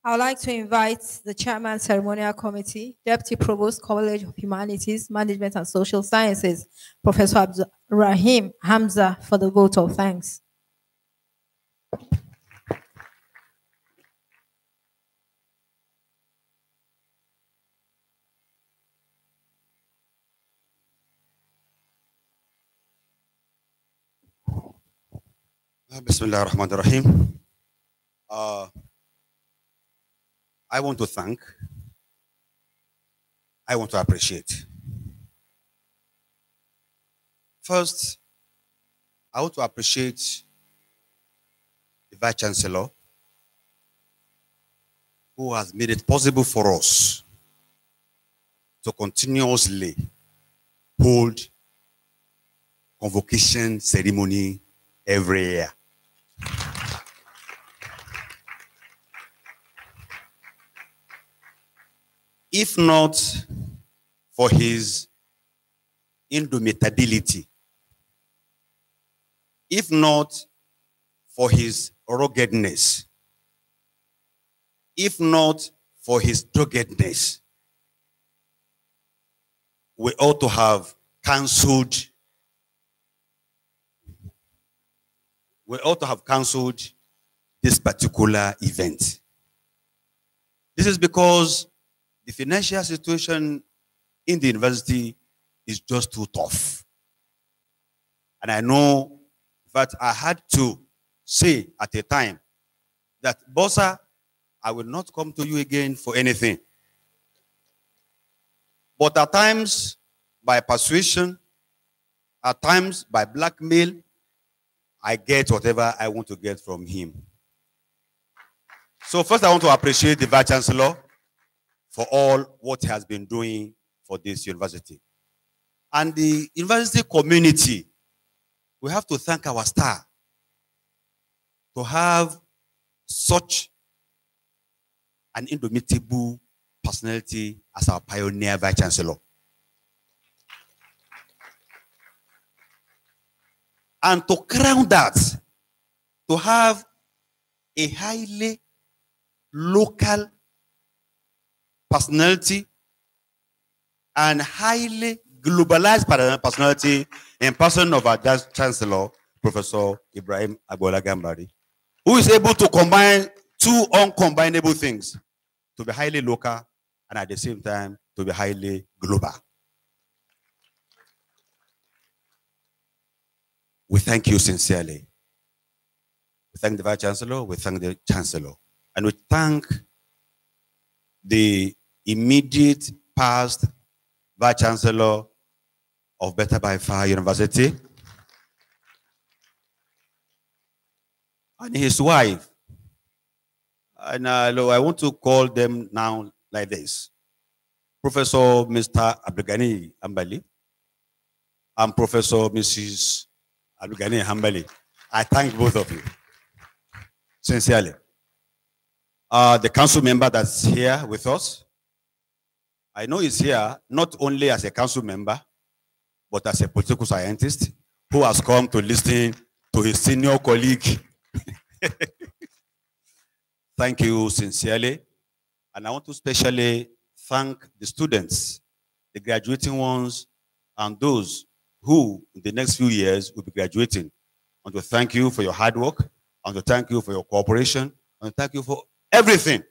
I would like to invite the Chairman Ceremonial Committee, Deputy Provost, College of Humanities, Management and Social Sciences, Professor IBRAHIM Hamza, for the vote of thanks. Bismillah ar-Rahman ar-Rahim. I want to thank, I want to appreciate. First, I want to appreciate the Vice Chancellor who has made it possible for us to continuously hold convocation ceremony every year. If not for his indomitability, if not for his ruggedness, if not for his doggedness, we ought to have cancelled. We ought to have cancelled this particular event. This is because the financial situation in the university is just too tough. And I know that I had to say at a time that, Bossa, I will not come to you again for anything. But at times, by persuasion, at times by blackmail, I get whatever I want to get from him. So first I want to appreciate the Vice Chancellor for all what he has been doing for this university. And the university community, we have to thank our star to have such an indomitable personality as our pioneer Vice Chancellor. And to crown that, to have a highly local personality and highly globalized personality in person of our Chancellor, Professor IBRAHIM Gambari, who is able to combine two uncombinable things, to be highly local and at the same time to be highly global. We thank you sincerely. We thank the Vice Chancellor, we thank the Chancellor, and we thank the immediate past Vice Chancellor of Better by Far University and his wife. And I want to call them now like this. Professor Mr. Abdulgani Ambali and Professor Mrs. Abdulgani Ambali. I thank both of you, sincerely. The council member that's here with us, I know he's here not only as a council member, but as a political scientist who has come to listen to his senior colleague. Thank you sincerely. And I want to especially thank the students, the graduating ones, and those who in the next few years will be graduating. I want to thank you for your hard work. I want to thank you for your cooperation. I want to thank you for everything.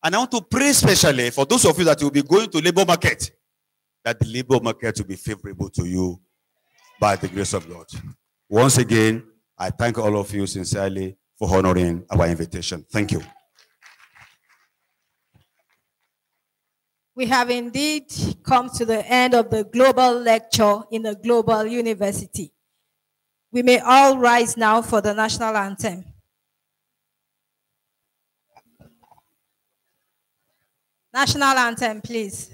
And I want to pray especially for those of you that will be going to labor market, that the labor market will be favorable to you by the grace of God. Once again, I thank all of you sincerely for honoring our invitation. Thank you. We have indeed come to the end of the global lecture in a global university. We may all rise now for the national anthem. National anthem, please.